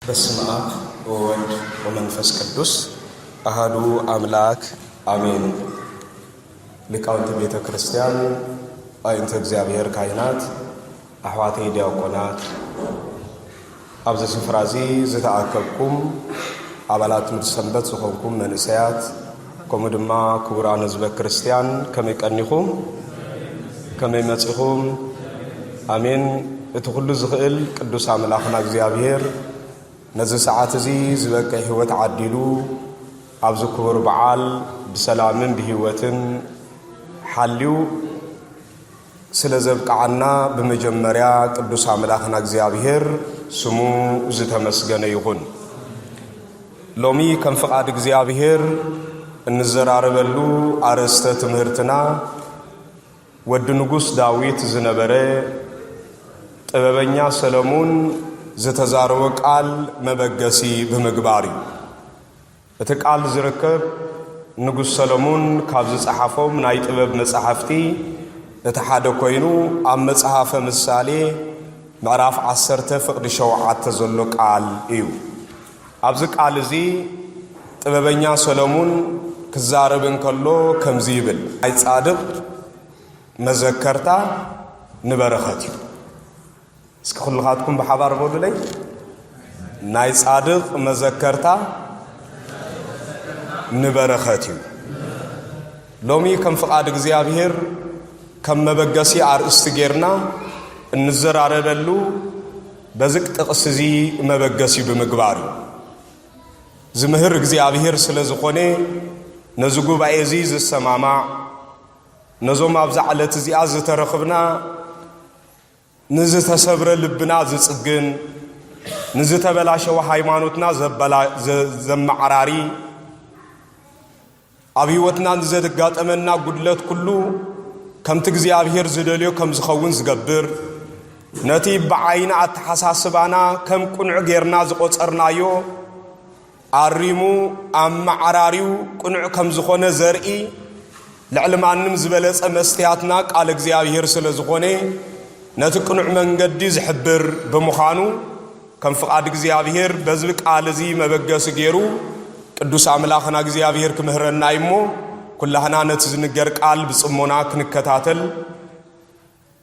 በስመ አብ ወወልድ ወመንፈስ ቅዱስ አሐዱ አምላክ አሜን። ሊቃውንተ ቤተ ክርስቲያን፣ አይንተ እግዚአብሔር ካህናት፣ አሕዋቴ ዲያቆናት፣ ኣብዚ ስፍራ እዚ ዝተኣከብኩም ኣባላት ምድሰንበት ዝኾንኩም መንእሰያት ከምኡ ድማ ክቡራን ህዝበ ክርስቲያን ከመይ ቀኒኹም ከመይ መጺኹም? አሜን። እቲ ኩሉ ዝኽእል ቅዱስ ኣምላኽና እግዚአብሔር ነዚ ሰዓት እዚ ዝበቀ ህይወት ዓዲሉ ኣብዚ ክቡር በዓል ብሰላምን ብህይወትን ሓልዩ ስለ ዘብቃዓና በመጀመሪያ ቅዱስ ኣምላኽና እግዚአብሔር ስሙ ዝተመስገነ ይኹን። ሎሚ ከም ፍቃድ እግዚአብሔር እንዘራረበሉ አርእስተ ትምህርትና ወዲ ንጉስ ዳዊት ዝነበረ ጥበበኛ ሰሎሞን ዝተዛረወ ቃል መበገሲ ብምግባር እዩ። እቲ ቃል ዝርከብ ንጉስ ሰሎሞን ካብ ዝጸሓፎም ናይ ጥበብ መጻሕፍቲ እቲ ሓደ ኮይኑ ኣብ መጽሓፈ ምሳሌ ምዕራፍ 10 ፍቅዲ 7 ዘሎ ቃል እዩ። ኣብዚ ቃል እዚ ጥበበኛ ሰሎሞን ክዛረብ እንከሎ ከምዚ ይብል፣ ናይ ጻድቕ መዘከርታ ንበረኸት እዩ። እስኪ ኩልኻትኩም ብሓባር በሉለይ፣ ናይ ጻድቕ መዘከርታ ንበረኸት እዩ። ሎሚ ከም ፍቃድ እግዚአብሔር ከም መበገሲ አርእስቲ ጌርና እንዘራረበሉ በዝቅ ጥቅስ እዚ መበገሲ ብምግባር እዩ። ዝምህር እግዚአብሔር ስለ ዝኾነ ነዚ ጉባኤ እዚ ዝሰማማዕ ነዞም ኣብ ዛዕለት እዚኣ ዝተረኽብና ንዝተሰብረ ልብና ዝጽግን ንዝተበላሸወ ሃይማኖትና ዘመዓራሪ ኣብ ህይወትና ንዘጋጠመና ጉድለት ኩሉ ከምቲ እግዚአብሔር ዝደልዮ ከም ዝኸውን ዝገብር ነቲ ብዓይና ኣተሓሳስባና ከም ቁኑዕ ጌርና ዝቆጸርናዮ ኣሪሙ ኣመዓራሪው ቁኑዕ ከም ዝኾነ ዘርኢ ልዕሊ ማንም ዝበለጸ መስትያትና ቃል እግዚአብሔር ስለ ዝኾነ ነቲ ቁኑዕ መንገዲ ዝሕብር ብምዃኑ ከም ፍቃድ እግዚአብሔር በዚ ቃል እዚ መበገሲ ገይሩ ቅዱስ ኣምላኽና እግዚአብሔር ክምህረና እሞ ኩላህና ነቲ ዝንገር ቃል ብጽሞና ክንከታተል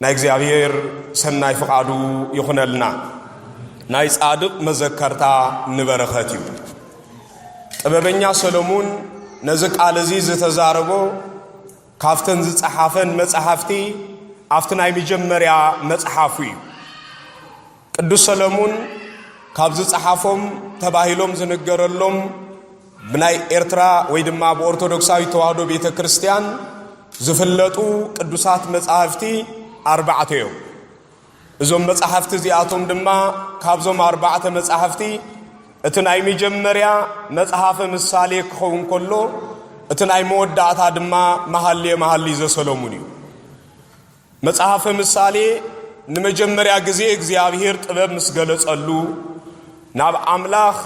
ናይ እግዚአብሔር ሰናይ ፍቃዱ ይኹነልና። ናይ ጻድቕ መዘከርታ ንበረኸት እዩ። ጥበበኛ ሰሎሞን ነዚ ቃል እዚ ዝተዛረቦ ካፍተን ዝጸሓፈን መጽሓፍቲ ኣብቲ ናይ መጀመርያ መጽሓፉ እዩ። ቅዱስ ሰሎሞን ካብ ዝጸሓፎም ተባሂሎም ዝነገረሎም ብናይ ኤርትራ ወይ ድማ በኦርቶዶክሳዊ ተዋህዶ ቤተ ክርስቲያን ዝፍለጡ ቅዱሳት መጽሓፍቲ 4 እዮም። እዞም መጽሓፍቲ እዚኣቶም ድማ ካብዞም 4 መጽሓፍቲ እቲ ናይ መጀመርያ መጽሓፈ ምሳሌ ክኸውን ከሎ እቲ ናይ መወዳእታ ድማ መሃልየ ዘሰሎሞን እዩ። መጽሐፈ ምሳሌ ንመጀመርያ ጊዜ እግዚአብሔር ጥበብ ምስ ገለጸሉ ናብ አምላኽ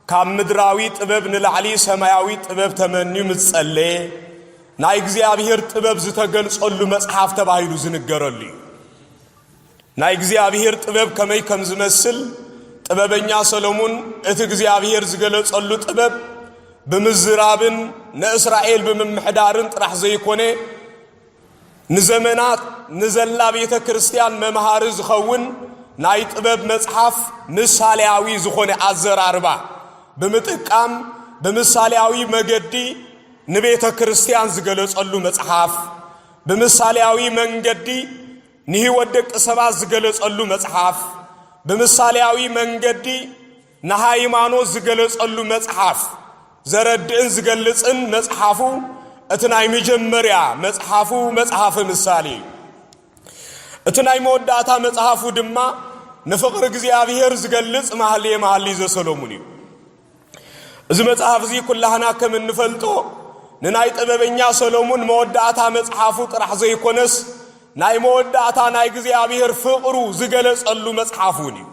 ካብ ምድራዊ ጥበብ ንላዕሊ ሰማያዊ ጥበብ ተመንዩ ምስ ጸለየ ናይ እግዚአብሔር ጥበብ ዝተገልጸሉ መጽሐፍ ተባሂሉ ዝንገረሉ እዩ። ናይ እግዚአብሔር ጥበብ ከመይ ከም ዝመስል ጥበበኛ ሰሎሞን እቲ እግዚአብሔር ዝገለጸሉ ጥበብ ብምዝራብን ንእስራኤል ብምምሕዳርን ጥራሕ ዘይኮነ ንዘመናት ንዘላ ቤተ ክርስቲያን መምሃሪ ዝኸውን ናይ ጥበብ መጽሐፍ ምሳሌያዊ ዝኾነ ኣዘራርባ ብምጥቃም ብምሳሌያዊ መገዲ ንቤተ ክርስቲያን ዝገለጸሉ መጽሐፍ፣ ብምሳሌያዊ መንገዲ ንህይወት ደቂ ሰባት ዝገለጸሉ መጽሐፍ፣ ብምሳሌያዊ መንገዲ ንሃይማኖት ዝገለጸሉ መጽሐፍ ዘረድእን ዝገልጽን መጽሐፉ እቲ ናይ መጀመርያ መጽሐፉ መጽሐፈ ምሳሌ። እቲ ናይ መወዳእታ መጽሐፉ ድማ ንፍቅሪ እግዚአብሔር ዝገልጽ መሃልየ ዘሰሎሞን እዩ። እዚ መጽሐፍ እዚ ኩላህና ከም እንፈልጦ ንናይ ጥበበኛ ሰሎሞን መወዳእታ መጽሐፉ ጥራሕ ዘይኮነስ ናይ መወዳእታ ናይ እግዚአብሔር ፍቅሩ ዝገለጸሉ መጽሐፉን እዩ።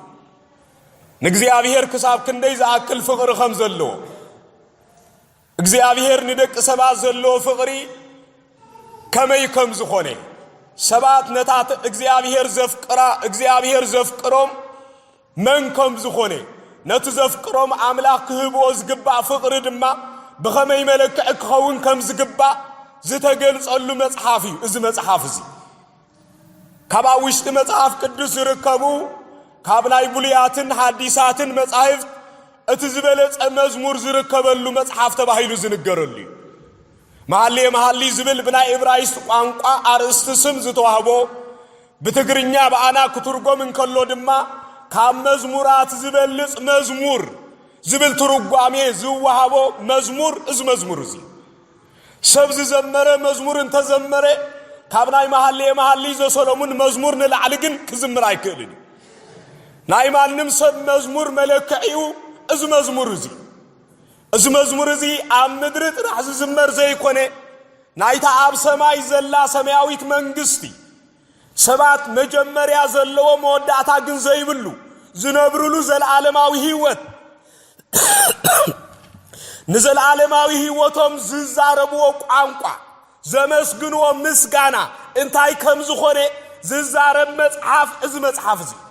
ንእግዚአብሔር ክሳብ ክንደይ ዝኣክል ፍቅሪ ከም ዘለዎ እግዚአብሔር ንደቂ ሰባት ዘለዎ ፍቅሪ ከመይ ከም ዝኾነ ሰባት ነታት እግዚአብሔር ዘፍቅሮም من كم زخونه نتزفقرهم أملاك هبوز قبع فقر دما بخمي ملك أكخون كم زقبع زتقلص ألو مصحافي إذ مصحافزي كابا وشت مصحاف قدس ركبو كابناي بلياتن حديثاتن مصحف اتزبلت مزمور زركبلو مصحاف تباهيلو زنقرلي محلي زبل بنا إبرايس قانقا أرست سم زتوهبو بتقرنيا بأنا كترقو من كلو دما كام مزمورات زبلت مزمور زبل ترقوامي زوهبو مزمور إز مزمور زي سبز زمره مزمور انت زمره كابناي محلي زي سولومون مزمور نلعلقن كزمر ايكالين نايمان نمسب مزمور ملكعيو إز مزمور زي عم مدرت رح زمر زي كونه نايتا عب سماي زلا سماويت منقستي سبات مجمر يا زلو مودعتا قن زي بلو زنبرلو زل عالماوي هيوت نزل عالماوي هيوتهم ززاربو قانقا زمسقنو مسقانا انتاي كمزو خونه ززارب مصحاف إز مصحاف زي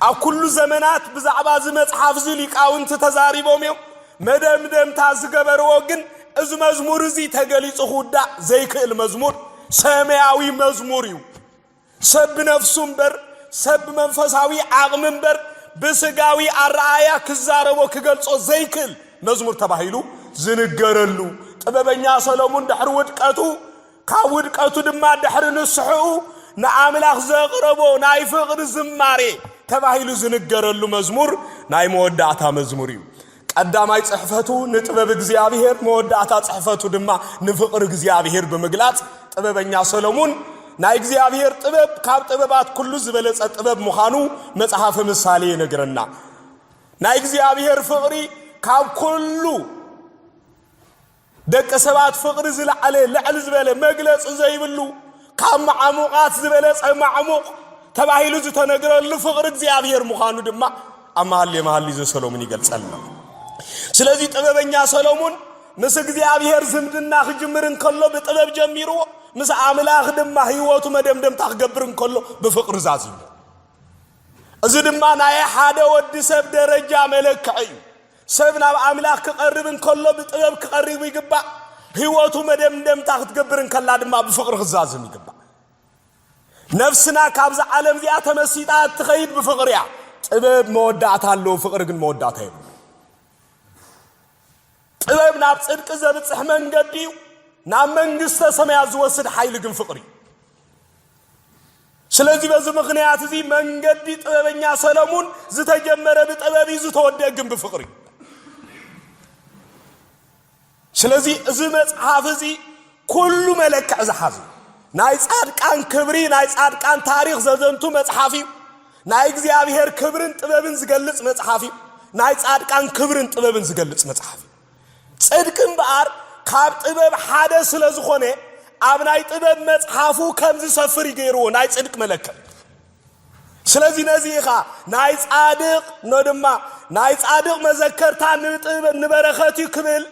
أو كل زمانات بزعبا زمت حافظ لك أو أنت تزاري بوميو مدام تازقبر وقن إز مزمور زي تقلي صخودا زيك المزمور سامعوي مزموريو سب نفسهم بر سب منفساوي عغمن بر بسقاوي الرعايا كزارو كقلصو زيك المزمور تباهيلو زنقرلو طببنيا سلومون دحر ودقاتو كاودقاتو دما دحر نسحو نعاملاخ زقربو ناي فقر زماري تباهيلو زنقرلو مزمور ناي مودعتا مزموريو قداماي صحفتو نطبب እግዚአብሔር مودعتا صحفتو دما نفقر እግዚአብሔር بمغلاط طببنيا سلومون ناي እግዚአብሔር ጥበብ ካብ ጥበባት ኩሉ ዝበለጸ ጥበብ مخانو መጽሐፈ ምሳሌ ይነግረና ناي እግዚአብሔር ፍቅሪ ካብ ኩሉ ደቀ ሰባት ፍቅሪ ዝለዓለ ልዕል ዝበለ መግለጽ ዘይብሉ ካብ ማዕሙቃት ዝበለጸ ማዕሙቅ ተባሂሉ ዝተነገረሉ ፍቅር እግዚአብሔር مخانو ድማ አማህሊ ዘ ሰሎሞን ይገልጻልና ስለዚህ ጥበበኛ ሰሎሞን ምስ እግዚአብሔር ዝምድና ክጅምርን ከሎ በጥበብ ጀሚሩ ምስ አምላኽ ድማ ህይወቱ መደምደም ታገብርን ከሎ በፍቅር ዛዝዩ እዚ ድማ ናይ ሓደ ወዲ ሰብ ደረጃ መለክዒ ሰብና አምላኽ ክቀርብን ከሎ በጥበብ ክቀርብ ይግባ ህይወቱ መደምደም ታገብርን ከላ ድማ በፍቅር ክዛዝም ይግባ نفسنا كابز عالم ذي أتمسيطات تخيد بفقريا طبب مودعتا له فقر قن مودعتا يبو طبب ناب صدق زبط سحمن قديو ناب منقسط سميع زوسد حيل قن فقري سلازي بزي مغنيات ذي من قدي طببنيا سلمون زي تجمر بطببي زي تودع قن بفقري سلازي زي مصحافزي كل ملك أزحازي ناي صادقان كبري ناي صادقان تاريخ زدنتو مصحافي ناي እግዚአብሔር ክብርን ጥበብን ዝገልጽ መጽሐፊ ناي صادقان ክብርን ጥበብን ዝገልጽ መጽሐፊ ጽድቅን በአር ካብ ጥበብ ሓደ ስለዝኾነ ኣብ ናይ ጥበብ መጽሐፉ ከምዝ ሰፍር ይገይርዎ ናይ ጽድቅ መለከት ስለዚህ ነዚኻ ናይ ጻድቅ ነድማ ናይ ጻድቅ መዘከርታ ንጥበብ ንበረኸት ክብል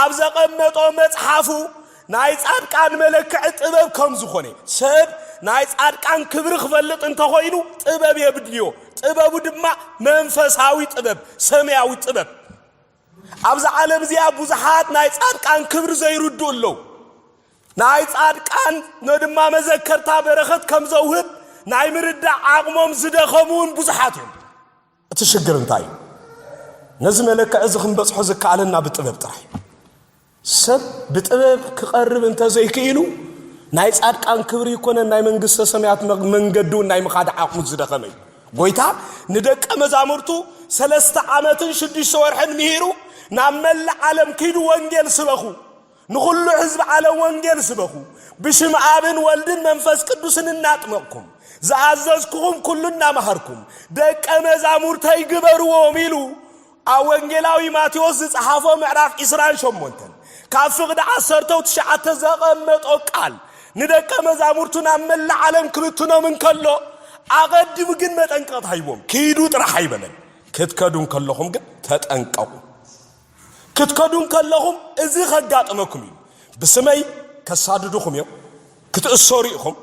ኣብ ዘቀመጦ መጽሐፉ ناي صادقان ملكع ጥበብ ከም ዝኾነ ሰብ ናይ ጻድቃን ክብር ክፈልጥ እንተኾይኑ ጥበብ የብድልዮ ጥበቡ ድማ መንፈሳዊ ጥበብ ሰማያዊ ጥበብ ኣብዛ ዓለም እዚኣ ብዙሓት ናይ ጻድቃን ክብር ዘይርዱ ኣለው ናይ ጻድቃን ነድማ መዘከርታ በረኸት ከም ዘውህብ ናይ ምርዳዕ ዓቕሞም ዝደኸሙን ብዙሓት እዮም እቲ ሽግር እንታይ ነዚ መለክዕ እዚ ክንበጽሖ ዝከኣለና ብጥበብ ጥራይ سب بطبب كقرب انت زي كيلو ناي صادقان كبر يكون ناي منغسته سميات منغدو ناي مخاد عقم زدخمي ጎይታ ንደቀ መዛሙርቱ 3 ዓመትን 6 ወርሕን ምሂሩ ናመል ዓለም ኪዱ ወንጌል ስበኹ ንኹሉ ህዝብ ዓለም ወንጌል ስበኹ ብሽም አብን ወልድን መንፈስ ቅዱስን እናጥመቅኩም ዘአዘዝኩም ኩሉና ማህርኩም ደቀ መዛሙርተይ ግበርዎ ሚሉ አወንጌላዊ ማቴዎስ ጻሐፎ ምዕራፍ 28 ካፍቅድ 19 ዘቀመጦ ቃል ንደቀ መዛሙርቱና መል ዓለም ክብትኖ ምን ከሎ አቀድም ግን መጠንቀት አይቦም ኪዱ ጥራህ አይበለን ክትከዱን ከለሁም ግን ተጠንቀቁ ክትከዱን ከለሁም እዚ ኸጋጥመኩም በስመይ ከሳድዱኩም ይው ክትእሰሪኩም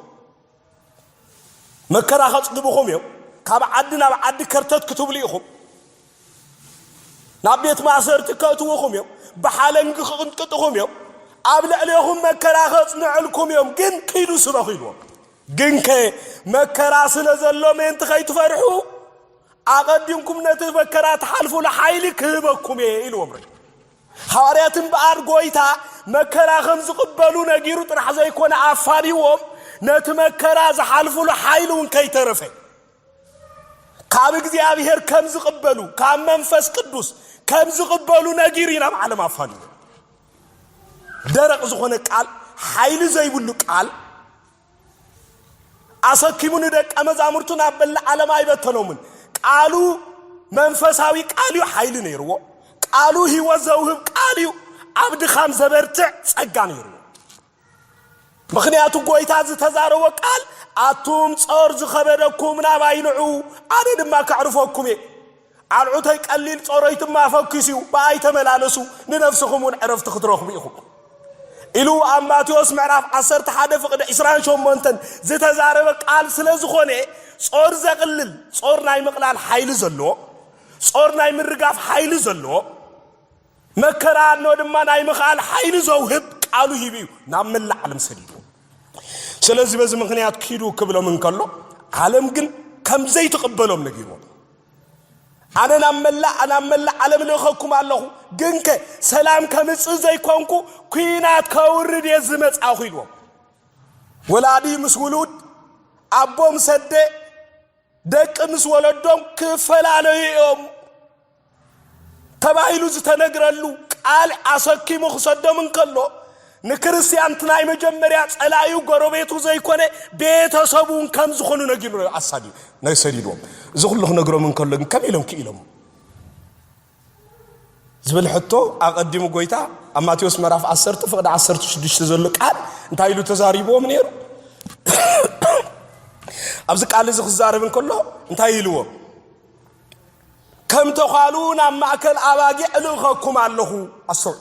መከራ ኸጽድቡኩም ይው ካብ ዓድና ዓዲ ከርተት ክትብልኢኹም ናብ ቤት ማእሰርቲ ከእትውኹም እዮም ብሓለንጊ ክቅንጥጥኹም እዮም ኣብ ልዕሊኹም መከራ ከጽንዕልኩም እዮም ግን ኪዱ ስበኹ ኢልዎም ግን መከራ ስለ ዘሎ ምእንቲ ከይትፈርሑ ኣቐዲምኩም ነቲ መከራ ተሓልፉ ለሓይሊ ክህበኩም ኢልዎም ሐዋርያትን በአር ጎይታ መከራ ከም ዝቅበሉ ነጊሩ ጥራሕ ዘይኮነ ኣፋሪዎም ነቲ መከራ ዝሓልፉሉ ሓይሉን ከይተረፈ ካብ እግዚአብሔር ከም ዝቅበሉ ካብ መንፈስ ቅዱስ ከም ዝቅበሉ ነጊሩ ኢና ዓለም ኣፋሪ ደረቅ ዝኾነ ቃል ሓይሊ ዘይብሉ ቃል ኣሰኪሙን ደቀ መዛሙርቱን አበላ ዓለም አይበተኖምን ቃሉ መንፈሳዊ ቃልዩ ሓይሊ ነይርዎ ቃሉ ህይወት ዘውህብ ቃልዩ ዓብድ ኻም ዘበርትዕ ጸጋ ነይርዎ ምክንያቱ ጎይታ ዝተዛረቦ ቃል አቱም ጾር ዝኸበደኩም ናባይልዑ ኣነ ድማ ከዕርፎኩም አልዑተይ ቀሊል ጾረይትማ ፈክሲዩ ባይ ተመላለሱ ንነፍስኹምን ዕረፍት ክትረኽቡ ኢኹም ኢሉ አማቴዎስ ምዕራፍ 11 ፍቅደ 28 ዝተዛረበ ቃል ስለ ዝኾነ ጾር ዘቅልል ጾር ናይ ምቅላል ሓይሊ ዘለዎ ጾር ናይ ምርጋፍ ሓይሊ ዘለዎ መከራ ነው ድማ ናይ ምኻል ሓይሊ ዘውህብ ቃሉ ሂቢዩ ናብ መላእ ዓለም ሰዲዱ ስለዚህ በዚህ ምክንያት ኪዱ ክብሎም እንከሎ ዓለም ግን ከም ዘይተቀበሎም ነጊሩ አነና መላእ ዓለም ለኸኩም ኣለኹ ግን ሰላም ከምጽ ዘይኮንኩ ኩናት ከውርድ የዝመጻኹ ኢልዎ ወላዲ ምስ ውሉድ አቦም ሰደ ደቅ ምስ ወለዶም ክፈላለዩም ተባይሉ ዝተነግረሉ ቃል አሰኪሙ ክሰደም እንከሎ ንክርስቲያን ትናይ መጀመሪያ ጸላዩ ጎረቤቱ ዘይኮነ ቤተሰቡን ከም ዝኾኑ ነጊሩ አሳዲ ነሰዲዶም ዝኹልኹ ነግሮም እንከሎ ከም ኢሎም ክኢሎም ዝብል ሕቶ አቀዲሙ ጎይታ አማቴዎስ ምዕራፍ 10 ፍቅደ 16 ዘሎ ቃል እንታይ ኢሉ ተዛሪቦም ነይሩ ኣብዚ ቃል እዚ ክዛረብ እንከሎ እንታይ ኢልዎ ከም ተኻሉን ኣብ ማእከል ኣባጊዕ ልእኸኩም ኣለኹ ኣስዑ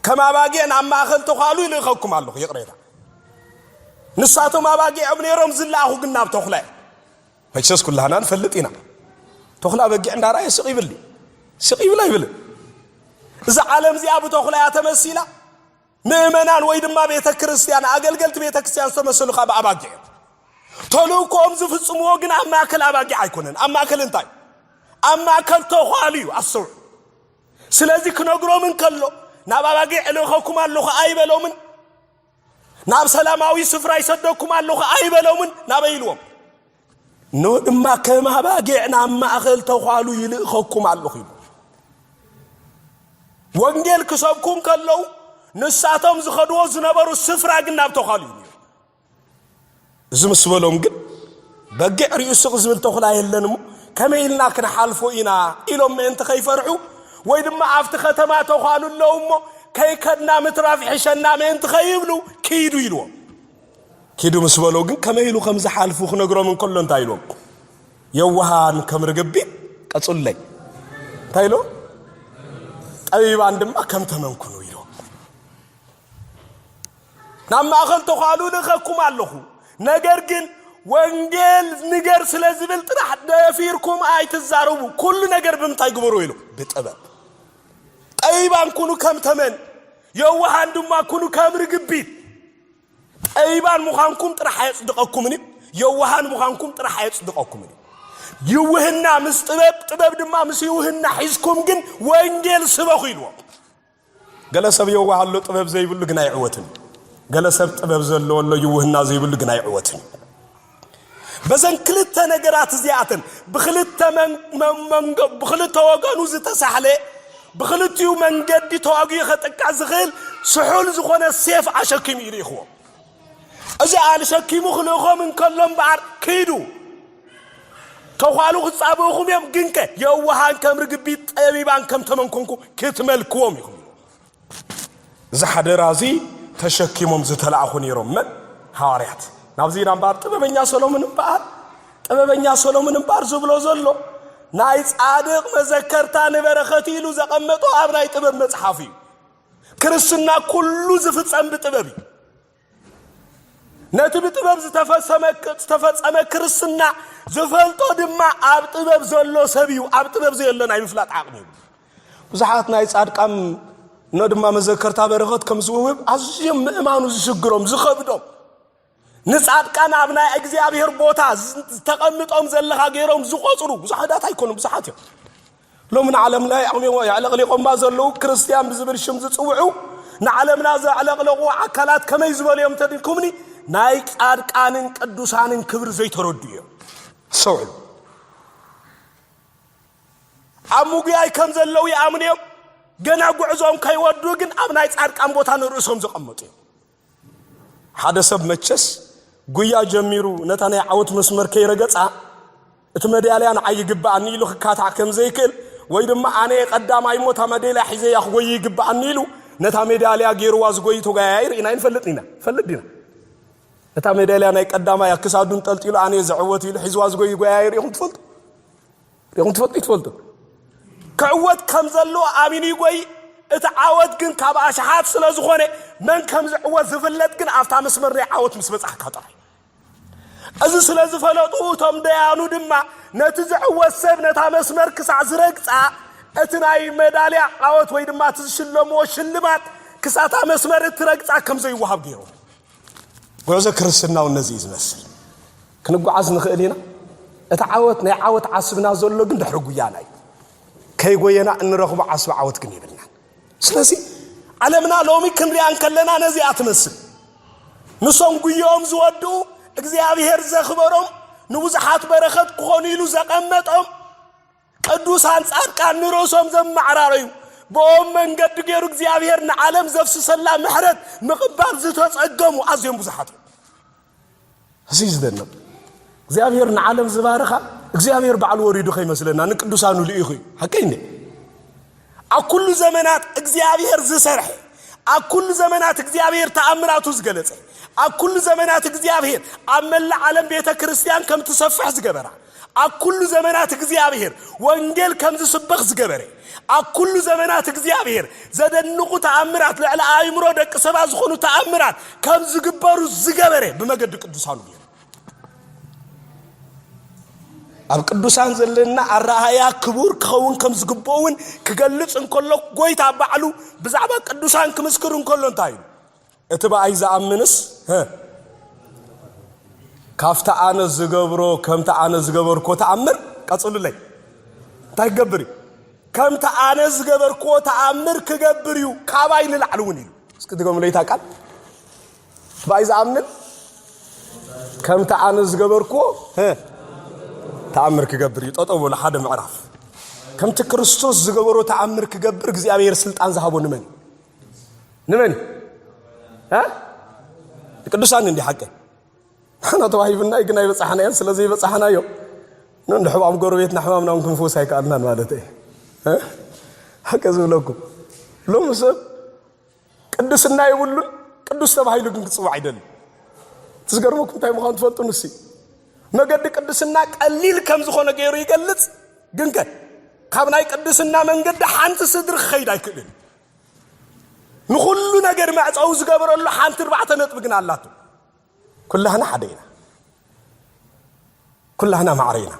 ከም ኣባጊዕ ናብ ማእከል ተኻሉ ልእኸኩም ኣለኹ ይቕሬታ ንሳቶም ኣባጊዕም ነይሮም ዝለኣኹ ግን ናብ ተኹላ መቸስ ኩላህና ንፈልጥ ኢና ተኹላ በጊዕ እንዳራየ ስቕ ይብል ስቕ ይብል አይብል እዛ ዓለም እዚኣ ብተኹላ ተመሲላ ምእመናን ወይ ድማ ቤተ ክርስቲያን አገልገልት ቤተ ክርስቲያን ተመሰሉ ካብ ኣባጊዕ ተልእኮም ዝፍጽምዎ ግን ኣብ ማእከል ኣባጊዕ ኣይኮነን ኣብ ማእከል እንታይ ኣብ ማእከል ተኻልዩ ኣስዑ ስለዚህ ክነግሮም እንከሎ ናብ ኣባጊዕ ልእኸኩም ኣለኹ ኣይበሎምን ናብ ሰላማዊ ስፍራ ይሰደኩም ኣለኹ ኣይበሎምን ናበይልዎም ኖ ድማ ከም ኣባጊዕ ናብ ማእከል ተኻሉ ይልእኸኩም ኣለኹ ወንጌል ክሰብኩም ከለው ንሳቶም ዝኸድዎ ዝነበሩ ስፍራ ግን ናብ ተኻሉ ዝምስበሎም ግን በጊዕ ርእስቕ ዝብል ተኽላ የለንም ከመይልና ክንሓልፎ ኢና ኢሎም እንተ ከይፈርሑ ወይ ድማ ኣብቲ ከተማ ተኻሉ ኣለውሞ ከይከድና ምትራፍ ሕሸና ምእንቲ ከይብሉ ኪዱ ኢልዎም ኪዱ ምስበሎ ግን ከመይሉ ከም ዝሓልፉ ክነግሮም እንከሎ እንታይ ኢልዎም የዋሃን ከም ርግቢ ቀጽለይ እንታይ ኢሎ ጠቢባን ድማ ከም ተመንኩኑ ኢልዎም ናብ ማእከል ተኻሉ ልእኸኩም ኣለኹ ነገር ግን ወንጌል ንገር ስለዝብል ጥራሕ ደፊርኩም አይትዛረቡ ኩሉ ነገር ብምታይ ግበሩ ኢሉ በጥበብ ጠቢባን ኩኑ ከም ተመን የዋሃን ድማ ኩኑ ከም ርግቢት ጠቢባን ሙኻንኩም ጥራሕ አይጽድቀኩም የዋሃን ሙኻንኩም ጥራሕ አይጽድቀኩም ይውህና ምስ ጥበብ ድማ ምስ ይውህና ሒዝኩም ግን ወንጌል ስበኹ ኢልዎ ገለሰብ የዋህ ኣሎ ጥበብ ዘይብሉ ግን አይዕወትን ገለሰብ ጥበብ ዘለዎ ኣሎ ይውህና ዘይብሉ ግን አይዕወትን በዘን ክልተ ነገራት እዚኣተን ብክልተ ወገኑ ዝተሳሕለ ብክልቲኡ መንገዲ ተዋጊኡ ኸጠቃ ዝኽእል ስሑል ዝኾነ ሴፍ ኣሸኪሙ ይልኢኽዎ እዚ ኣልሸኪሙ ክልእኾም እንከሎም በዓር ክይዱ ተኻሉ ክጻብኹም እዮም ግንከ የዋሃን ከም ርግቢት ጠቢባን ከም ተመንኮንኩ ክትመልክዎም ኢኹም እዚ ሓደራዚ ተሸኪሞም ዝተላኣኹ ነይሮም መን ሐዋርያት ናብዚና እምባር ጥበበኛ ሰሎሞን እምባር ዝብሎ ዘሎ ናይ ጻድቕ መዘከርታ ንበረኸት ኢሉ ዘቐመጦ ኣብ ናይ ጥበብ መጽሓፍ እዩ ክርስትና ኩሉ ዝፍጸም ብጥበብ نتبي طبب تفصم كرسنا زفلطو دما اب طبب زلو سبيو اب طبب زيلنا يمفلط عقمي بزحات ناي صادقام ندما مذكرتا برخت كم زوب ازيم مئمانو زشغروم زخبدوم نصادقان ابنا اغزيابير بوتا تقمطوم زلخا غيروم زقصرو بزحدات ايكونو بزحات لو من عالم لا يعلق لقوم بازلو كريستيان بزبر شمز صوعو نعلمنا زعلق لقو عكلات كما يزبل يوم تدكمني ناي صادقانن قدوسانن كبر زي ترديو سوعل عموغي كم زلو يامنيو ገና ጉዕዞም ከይወዱ ግን አብናይ ጻድቃን ቦታ ንርሶም ዘቀመጡ ሐደሰብ መቸስ ጉያ ጀሚሩ ነታና ያውት መስመር ከይረገጻ እቲ መዳሊያን አይግባአኒ ኢሉ ክካታ ከም ዘይክል ወይ ድማ አኔ ቀዳማይ ሞታ መዳሊያ ሒዘ ያخوይ ይግባአኒ ኢሉ ነታ መዳሊያ ገይሩ ዋዝጎይ ተጋያይር ኢና እንፈልጥና ፈልድና ነታ መዳሊያ ናይ ቀዳማ ያክሳዱን ጠልጥሉ አኔ ዘዕወት ኢሉ ሒዝ ዋዝጎይ ይጋያይር ይኹም ትፈልጡ كعوت كم زلو آميني قوي اتعاوت كن كاب أشحات سلازخوني من كم زعوت زفلت كن أفتا مسمر رعاوت مسمس أحكاطر أزو سلازفلتو تم ديانو دما نتزعوت سب نتا مسمر كسع زرقسا اتناي مداليا عاوت ويدما تزشلمو شلمات كساتا مسمر اترقسا كم زي وحب ديرو قوزا كرسنا والنزيز مسل كنقو عزن خيلينا اتعاوت نعاوت عصبنا زلو كن دحرقو ياناي كي قوينا أن نرغب عصب عوت كني بلنا سلاسي علمنا لومي كنريان كلنا نزي أتمسل نصوم قيوم زودو اكزيابي هرزا خبرهم نوزحات برخت قونيلو زقمتهم قدوسان صادقان نروسهم زم معراريو بوم من قد غيرو اكزيابي هرنا عالم زفس سلا محرد مقبار زتصقموا عزيم بزحات عزيز ذنب اكزيابي هرنا عالم زبارخه እግዚአብሔር ባዓል ወሪዱ ከይመስለና ንቅዱሳኑ ልኢኹ ሐቀይኔ አኩሉ ዘመናት እግዚአብሔር ዝሰርሕ አኩሉ ዘመናት እግዚአብሔር ተአምራቱ ዝገለጸ አኩሉ ዘመናት እግዚአብሔር አመላ ዓለም ቤተ ክርስቲያን ከም ተሰፍሕ ዝገበራ አኩሉ ዘመናት እግዚአብሔር ወንጌል ከም ዝስበኽ ዝገበረ አኩሉ ዘመናት እግዚአብሔር ዘደንቁ ተአምራት ለዕለ አእምሮ ደቅ ሰባ ዝኾኑ ተአምራት ከም ዝግበሩ ዝገበረ በመገድ ቅዱሳኑ اب قدوسان زلنا الرهايا كبور كون كم زغبون كغلص انكلو غويتا بعلو بزعبا قدوسان كمسكرون كلو انتاي اتبا ايزا امنس كافتا انا زغبرو كمتا انا زغبر كو تامر قصل لي تايغبري كمتا انا زغبر كو تامر كغبريو كاباي للعلوني اسكدغم لي تاقال بايزا امن كمتا انا زغبر كو تأمر كجبر يتطور لحد معرف كم تكريستوس زجبرو تأمر كجبر እግዚአብሔር ስልጣን ዘሃቦ ንመን ها ቅዱሳን እንዲ ሐቀ انا ተዋሂብና ይግና ይበጻሐና ያን ስለዚህ ይበጻሐና ዮ ነው እንደحبام ጎረቤትና حمامنا ክንፎስ አይቃልና ማለት ها ሐቀ ዝብለኩ ለምሰብ ቅዱስና ይውሉን ቅዱስ ተባሂሉ ግን ጽዋ አይደል ትዝገርሙኩም ታይ መሆን ትፈልጡን እሲ مجد قدسنا قليل كم زخونه غيرو يقلص ግንከ ካብናይ ቅድስና መንገድ ሓንቲ ስድር خيد አይክድን ንኹሉ ነገር ማዕጻው ዝገብረሉ ሓንቲ 4 ነጥብ ግን አላቱ ኩላህና ሓደይና ኩላህና ማዕረይና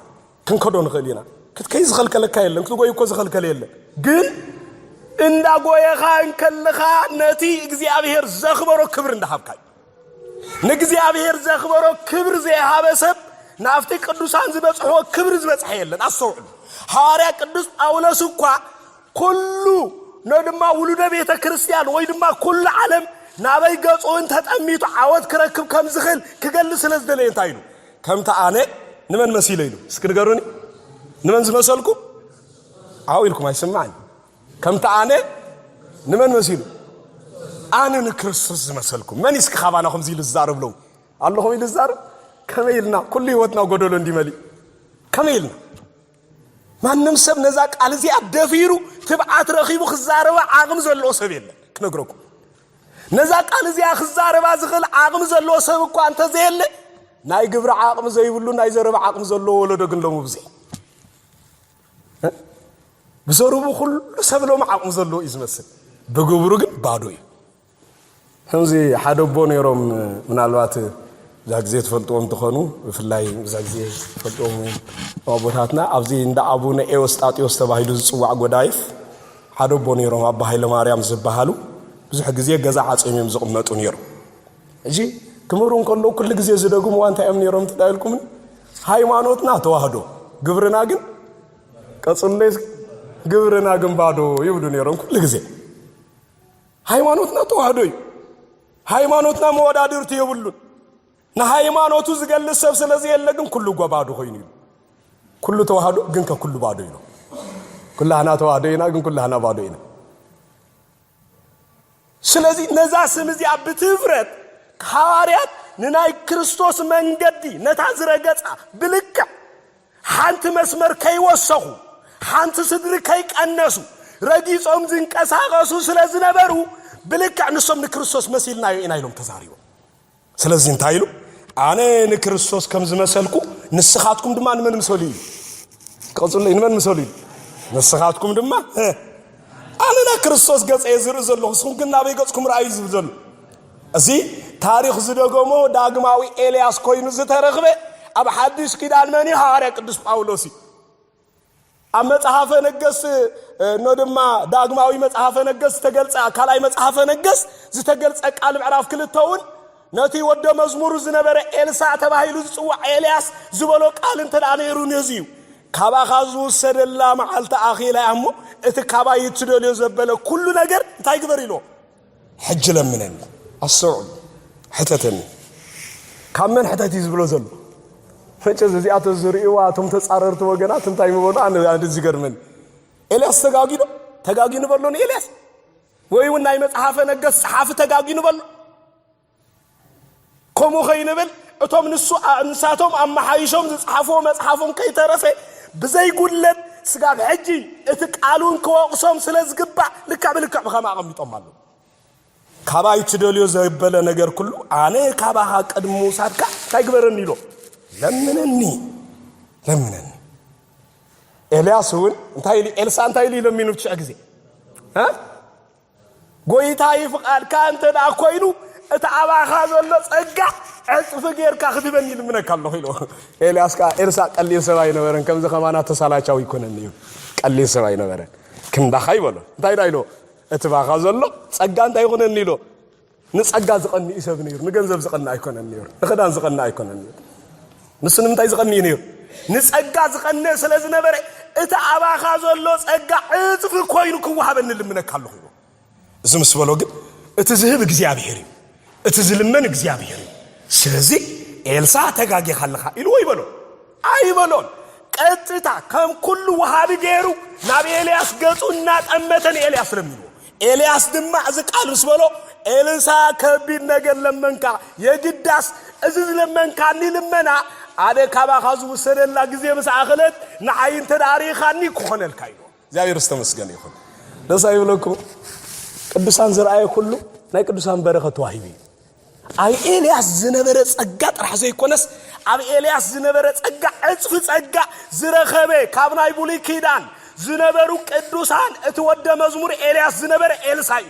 ክንከዶን ኸሊና ክትከይ ዝኸልከለካ የለን ክትጎይ እኮ ዝኸልከለ የለን ግን እንዳ ጎየኻ እንከለኻ ነቲ እግዚአብሔር ዘኽበሮ ክብር እንዳሃብካይ ንግዚአብሔር ዘኽበሮ ክብር ዘሃበሰብ ናፍቲ ቅዱሳን ዝበጽሖ ክብር ዝበጽሐ የለን አሰውዑ ሐዋርያ ቅዱስ ጳውሎስ እንኳ ኩሉ ነድማ ውሉደ ቤተ ክርስቲያን ወይ ድማ ኩሉ ዓለም ናበይ ገጾን ተጠሚቱ ዓወት ክረክብ ከም ዝኽል ክገልጽ ስለዝደለየ ታይሉ ከምታ አነ ንመን መሲለይሉ እስክርገሩኒ ንመን ዝመሰልኩ አው ኢልኩም አይሰማኝ ከምታ አነ ንመን መሲሉ አነ ንክርስቶስ ዝመሰልኩ መን እስኪ ኻባናኹም ዚል ዝዛረብለው አለኹም ኢል ዝዛረብ ከመይልና ኩሉ ህይወትና ጎደሎ እንዲመሊ ከመይልና ማንም ሰብ ነዛ ቃል እዚ አደፊሩ ትብዓት ረኺቡ ክዛረባ ዓቅም ዘሎ ሰብ የለን ክነግረኩም ነዛ ቃል እዚ ክዛረባ ዝኽል ዓቅም ዘሎ ሰብ እኮ አንተ ዘየለ ናይ ግብረ ዓቅም ዘይብሉ ናይ ዘረባ ዓቅም ዘሎ ወለዶ ግን ለሙ ብዘ بزربو كل سبلو معهم زلوا إزمسل بجبرو جن بادوي هم زي حدا بونيروم من الوقت زاغزي تفلطوم تخونو بفلاي زاغزي تفلطوم أبوتاتنا أبزي عند أبونا إيوستاتيوس تباهيلو زصواع غدايف حدو بونيرو أبا هايل ماريام زباهالو بزح غزي غزا عصيميم زقمطو نيرو اجي كمرون كلو كل غزي زدغم وانت امنيروم تدايلكم ሃይማኖትና ተዋህዶ ግብርና ግን ቀጽለስ ግብርና ግን ባዶ ይብዱ ነሮን ኩል ጊዜ ሃይማኖትና ተዋህዶ ሃይማኖትና መወዳድርት ይብሉን ሃይማኖቱ ዝገልጽ ሰብ ስለዚህ የለግን ኩሉ ጎባዶ ሆይኒ ኩሉ ተዋህዶ ግን ከኩሉ ባዶ ነው ኩላና ተዋህዶ ይና ግን ኩላና ባዶ ይና ስለዚህ ነዛ ስምዚ አብትፍረት ሐዋርያት ንናይ ክርስቶስ መንገዲ ነታዝረገጻ ብልካ ሓንቲ መስመር ከይወሰኹ ሓንቲ ስድሪ ከይቀነሱ ረዲጾም ዝንቀሳቀሱ ስለዝነበሩ ብልካ ንሶም ንክርስቶስ መሲልናዮ ኢና ኢሎም ተዛሪቦ ስለዚህ እንታይሉ አነ ንክርስቶስ ከም ዝመሰልኩ ንስኻትኩም ድማ ንመን ምሰሉ ቀጽለ ንመን ምሰሉ ንስኻትኩም ድማ አነ ክርስቶስ ገጽ የዝር ዘለኹ ስኹም ግን ናበይ ገጽኩም ራእይ ዝብዘሉ እዚ ታሪክ ዝደገሞ ዳግማዊ ኤልያስ ኮይኑ ዝተረኽበ ኣብ ሓዲስ ኪዳን መኒ ሐዋርያ ቅዱስ ጳውሎስ ኣብ መጽሐፈ ነገሥት ነድማ ዳግማዊ መጽሐፈ ነገሥት ተገልጸ ካላይ መጽሐፈ ነገሥት ዝተገልጸ ቃል ምዕራፍ ክልተውን ነቲ ወደ መዝሙር ዝነበረ ኤልሳዕ ተባሂሉ ዝጽዋዕ ኤልያስ ዝበሎ ቃል እንተዳነሩ ነዚዩ ካባኻ ዝወሰደላ መዓልተ ኣኺላ እሞ እቲ ካባ ይትደልዮ ዘበለ ኩሉ ነገር እንታይ ግበር ኢሎ ሕጅ ለምነኒ الصعود حتتني كمن حتتي زبلو زلو فچز زيات زريوا توم تصاررت وغنات انتاي مبولو اند زيغرمن الياس تغاغي نبلون الياس وي وناي مصحف نغس صحاف تغاغي نبل كومو خينبل اتوم نسو انساتهم اما حيشوم صحافو مصحفون كيترفه بزي غولت سغاغ حجي اتقالون كوقسوم سلازغبا لكابلك بخماقم يطمالو ካባይ ትደልዮ ዘበለ ነገር ኩሉ አነ ካባሃ ቀድሞ ሳድካ ታይግበረን ይሎ ለምነኒ ኤልያስውን እንታይሊ ኤልሳ እንታይሊ ለሚኑት ጊዜ ጎይታይ ፍቃድ ካንተ ዳኮይኑ እታባኻ ዘሎ ጸጋ እጽፍ ጌርካ ክድበኒ ልምነካለሁ ይሎ ኤልያስ ካ ኤልሳ ቀሊል ሰባይ ነበረን ከምዘ ከማና ተሳላቻው ይኮነን ይሉ ቀሊል ሰባይ ነበረን ክንዳኻ ይበሎ እንታይ ዳይሎ እትባኻ ዘሎ ጸጋ እንታይ ይኮነን ይሎ ንጸጋ ዝቀኒ ይሰብ ነይሩ ንገንዘብ ዝቀኒ አይኮነን ነይሩ ንخدان ዝቀኒ አይኮነን ነይሩ ንስንም እንታይ ዝቀኒ ነይሩ ንጸጋ ዝቀኒ ስለዝነበረ እቲ አባኻ ዘሎ ጸጋ እጽፍ ኮይኑ ክዋሃበን ልምነካለሁ ይሎ ዝምስ በሎ ግን እቲ ዝህብ እግዚአብሔር እቲ ዝልመን እግዚአብሔር ስለዚህ ኤልሳ ተጋጊ ኻለኻ ኢሉ ይበሎ አይበሎን ቀጥታ ከም ኩሉ ወሃቢ ገይሩ ናብ ኤልያስ ገጹና ጠመተን ኤልያስ ለሚሉ ኤልያስ ድማ ዝቃል ስበሎ ኤልሳ ከቢድ ነገር ለመንካ የግዳስ እዚ ለመንካኒ ልመና አደ ካባኻዙ ወሰደላ ጊዜ መስአኸለት ንዓይን ተዳሪኻኒ ኮነልካ ይሎ እግዚአብሔር ይስተመስገን ይሁን ለሳይ ብለኩ ቅዱሳን ዘርአየ ኩሉ ናይ ቅዱሳን በረከት ዋሂቢ አይ ኤልያስ ዝነበረ ጸጋ ጥራሕ ዘይኮነስ ኣብ ኤልያስ ዝነበረ ጸጋ እጽፍ ጸጋ ዝረኸበ ካብናይ ቡሊ ኪዳን ዝነበሩ ቅዱሳን እትወደ መዝሙር ኤልያስ ዝነበረ ኤልሳዕ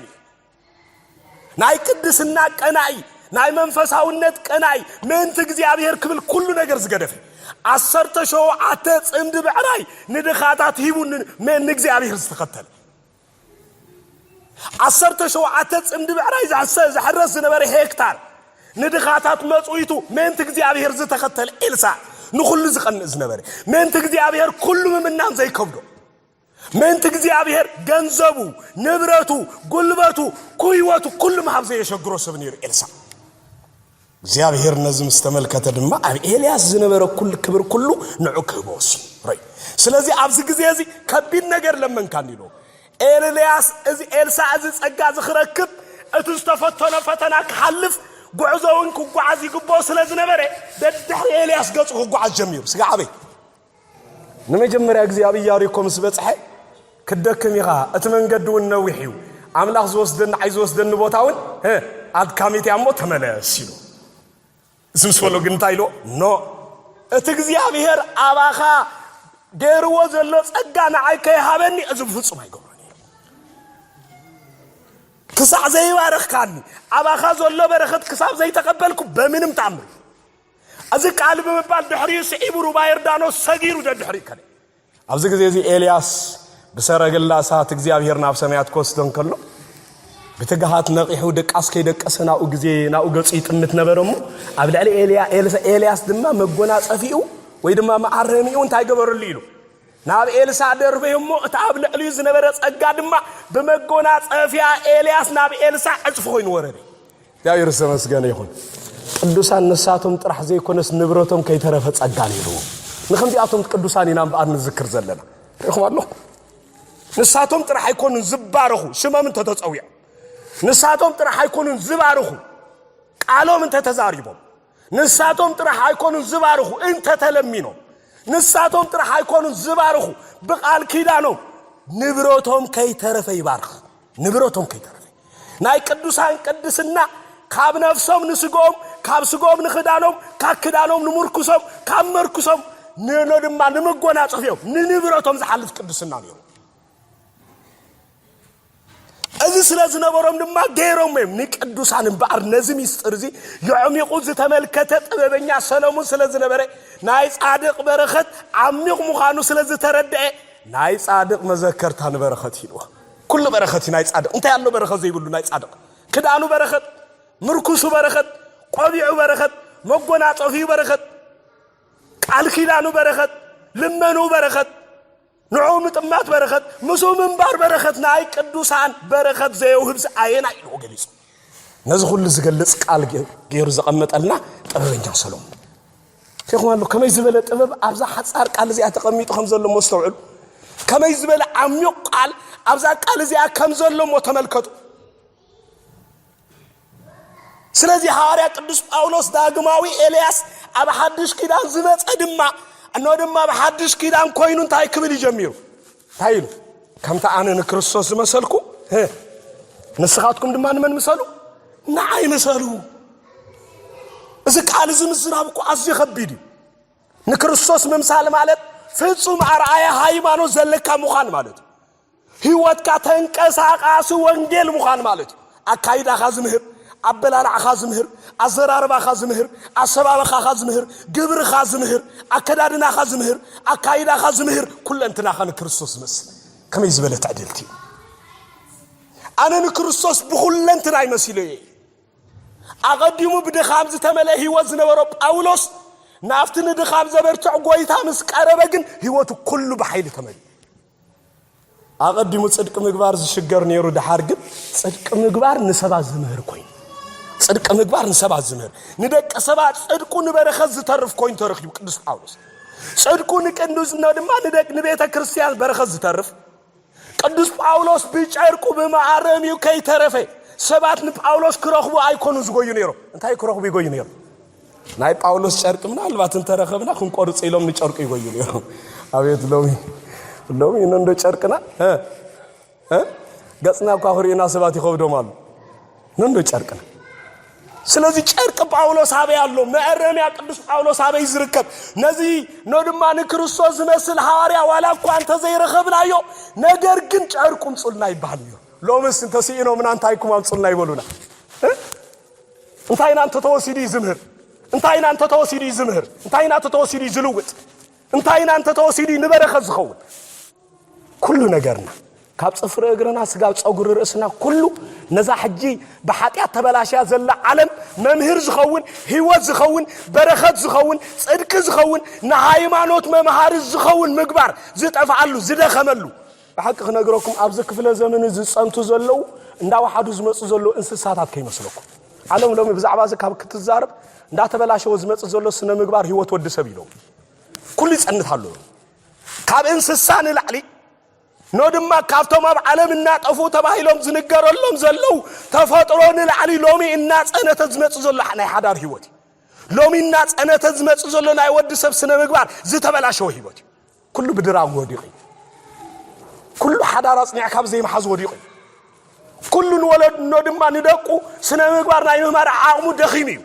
ናይ ቅድስና ቀናይ ናይ መንፈሳውነት ቀናይ ምንት እግዚአብሔር ክብል ኩሉ ነገር ዝገደፈ አሰርተ ሸው አተ ጽምድ ብዕራይ ንድኻታት ሂቡን ምን እግዚአብሔር ዝተከተለ አሰርተ ሸው አተ ጽምድ ብዕራይ ዝሕረስ ዝነበረ ሄክታር ንድኻታት መጽዊቱ ምንት እግዚአብሔር ዝተከተለ ኤልሳዕ ንኩሉ ዝቀንስ ዝነበረ ምንት እግዚአብሔር ኩሉ ምምናን ዘይከብዶ ምንት እግዚአብሔር ገንዘቡ ንብረቱ ጉልበቱ ኩይወቱ ኩሉ ማህብ ዘይሸግሮ ሰብ ነይሩ ኤልሳዕ እግዚአብሔር ነዝም ዝተመልከተ ድማ ኣብ ኤልያስ ዝነበረ ኩሉ ክብር ኩሉ ንዑ ክቦስ ራይ ስለዚህ ኣብዚ ጊዜ እዚ ከቢድ ነገር ለመንካን ይሎ ኤልያስ እዚ ኤልሳዕ እዚ ጸጋ ዝኽረክብ እቲ ዝተፈተነ ፈተና ክሓልፍ ጉዕዞውን ክጓዓዝ ይግቦ ስለዝነበረ ደድሕሪ ኤልያስ ገጹ ክጓዓዝ ጀሚሩ ስጋዓበይ ንመጀመርያ ጊዜ ኣብ ኢያሪኮ ምስ በጽሐ ክደክም ኢኻ እቲ መንገዲ እውን ነዊሕ እዩ ኣምላኽ ዝወስደን ዝወስደን ቦታውን ኣድካሚት ያሞ ተመለስ ኢሉ ዝምስ በሎ ግን እንታይ ኢሎ ኖ እቲ እግዚአብሔር ኣባኻ ገይርዎ ዘሎ ጸጋ ንዓይ ከይሃበኒ እዚ ብፍጹም ኣይገብሮን ክሳዕ ዘይባረኽካኒ ኣባኻ ዘሎ በረኸት ክሳብ ዘይተቀበልኩ በምንም ተኣምር أزك قال بمبال دحري سعيب ربا يردانوس صغير دحري كان أبزك زي إلياس بسرق الله ساعة እግዚአብሔር ናብ ሰማያት ኮስተን ከሎ بتجهات نقيحو دك أسكي دك أسنا أوجزي نا أوجزي تمت نبرمو قبل على إلياس دما مجونا صفيو ويدما معرميون تايجبر الليلو ناب إليس دربيهم تقبل عليز نبرت أقدما بمجونا صفيا إلياس ناب إليس أشوفين وردي يا يرسم سجاني يخون قدوسان نساتهم ترح زي كونس نبرتهم كي ترفت أقاني له نخم دي أتهم قدوسان ينام بعد نذكر زلنا إخوان الله نساتهم ترح يكون زبارخو شما من تتصويع نساتهم ترح يكونون زبارخو قالوا من تتزاربهم نساتهم ترح يكونون زبارخو انت تلمينو نساتهم ترح يكونون زبارخو بقال كيدانو نبروتهم كي ترف يبارخ نبروتهم كي ترف ناي قدوسان قدسنا كاب نفسهم نسقوم كاب سقوم نخدانهم كاكدانهم نمركسهم كاب مركسهم نينو دما نمغونا صفيو نبروتهم زحلف قدسنا نيو أزي سلازنا نبرم دما غيرهم نقدوسان بار نزم يسترزي يعميقو زتملكته طببኛ ሰሎሞን ስለዚህ ነበረ ናይ ጻድቅ በረከት عميق مخانو ስለዚህ ተረድዐ ናይ ጻድቅ መዘከርታን በረከት ይሉ ኩሉ በረከት ናይ ጻድቅ እንታ ያለው በረከት ዘይብሉ ናይ ጻድቅ ክዳኑ በረከት ምርኩሱ በረከት ቆቢዑ በረከት መጎናጸፊው በረከት ቃል ኪዳኑ በረከት ልመኑ በረከት نعوم تمات بركات مسوم بار بركات ناي قدوسان بركات زيوهبس عين عينو غليص نزخ كل زغلص قال غير زقمطلنا طببኛ ሰሎሞን تخوالو كما يزبل طبب ابزا حصار قال زي اتقميط خمزلو مستوعل كما يزبل عميق قال ابزا قال زي كمزلو متملكتو ስለዚህ ሐዋርያ ቅዱስ ጳውሎስ ዳግማዊ ኤልያስ አብ ሐዲስ ኪዳን ዝመጽ ድማ أنو دم بحدش كده عن كوينون تاي كبير يجمعوا تايل كم تعنى كريستوس مسألكم ها نسخاتكم دم أنا من مسألو نعي مسألو إذا كان لازم الزرابكو عزي خبيدي نكريستوس ممثال مالت فيصوم أرعايا هاي ما نزلك مخان مالت هيوات كاتن كساق عسو وانجيل مخان مالت أكايد أخذ مهر أبلال أخذ مهر أزرار أخذ مهر أسباب أخذ مهر جبر أخذ مهر أكدارنا أخذ مهر أكايد أخذ مهر كل أنتنا خان كريستوس مس كم يزبل تعدلتي أنا نكريستوس بكل أنتنا يمثلي أقدمه بدي خامس تمله هو زنورب أولوس نافتنا بدي خامس برتع قويتها مسكارة هو كل بحيل تملي أقدمه صدق مقبار شجر نيرو دحارج صدق مقبار نسبع زمهر كوين صدق مقبار نسبع زمهر ندك سبع صدقون برخز ترف كوين ترخ يقدس باولوس صدقون كندوز نادما ندك نبيتا كريستيان برخز ترف قدس باولوس بيچرقو بمعرميو كي ترفه سبات باولوس كرخبو ايكونو زغوي نيرو انتاي كرخبو بيغوي نيرو ناي باولوس چرق منالبات ترخبنا كون قرص يلوم نچرق يغوي نيرو ابيت لومي نندو چرقنا غصنا كاخرينا سبات يخبدو مال نندو چرقنا ስለዚህ ጨርቅ ጳውሎስ አበ ያለው መዕረሚያ ቅዱስ ጳውሎስ አበ ይዝርከብ ነዚህ ኖድማን ክርስቶስ መስል ሐዋርያ ዋላኩ አንተ ዘይረኸብናዮ ነገር ግን ጨርቁም ጹልና ይባልዩ ሎምስ እንተ ሲኖ ምን አንተ አይኩም ጹልና ይበሉና እንታይና አንተ ተወሲዲ ዝምህር እንታይና አንተ ተወሲዲ ዝምህር እንታይና አንተ ተወሲዲ ዝልውጥ እንታይና አንተ ተወሲዲ ንበረኸ ዝኸው ኩሉ ነገርና ካብ ጽፍረ እግረና ስጋው ጸጉር ርእስና ኩሉ ነዛ ሕጂ በኃጢአት ተበላሽያ ዘላ ዓለም መምህር ዝኸውን ህይወት ዝኸውን በረኸት ዝኸውን ጽድቅ ዝኸውን ንሃይማኖት መምሃር ዝኸውን ምግባር ዝጠፋሉ ዝደኸመሉ በሐቅ ክነግረኩም ኣብዚ ክፍለ ዘመን ዝጸንቱ ዘለው እንዳዋሓዱ ዝመጹ ዘለው እንስሳታት ከይመስለኩም ዓለም ሎሚ ብዛዕባ ዝካብ ክትዛረብ እንዳተበላሸው ዝመጽ ዘለው ስነ ምግባር ህይወት ወድ ሰብ ይለው ኩሉ ይጸንታሉ ካብ እንስሳን ላዕሊ نودما كافتوما بعالم الناطفو تبايلوم زنجرولوم زلو تفطرون العلي لومي الناس أنا تزمت زلو حنا حدار هيوتي لومي الناس أنا تزمت زلو ناي ود سب سنة مقبار زتبلا شو هيوتي كله بدراغ وديقي كله حدار أصنع كاب زي محز وديقي كل ولد نودما ندقو سنة مقبار ناي ممار عاقمو دخيمي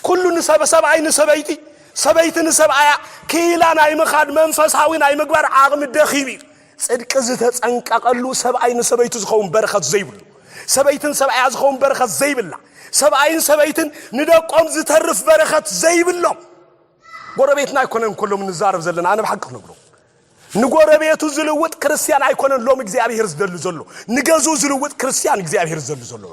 كل نسب سبعين سبيتي سبيت نسبعيا كيلا ناي مخاد منفس هاوي ناي مقبار عاقم الدخيمي صدق زتتصنققلو سبعين سبيت زخون برخت زيبلو سبيتن سبعي زخون برخت زيبلا سبعين سبيتن ندقوم زترف برخت زيبلو ጎረቤትና አይኮነን ኩሎም ንዛረብ ዘለና አነ በሐቅ ነግሮ ንጎረቤቱ ዝልውጥ ክርስቲያን አይኮነን ሎም እግዚአብሔር ዝደሉ ዘሎ ንገዙ ዝልውጥ ክርስቲያን እግዚአብሔር ዝደሉ ዘሎ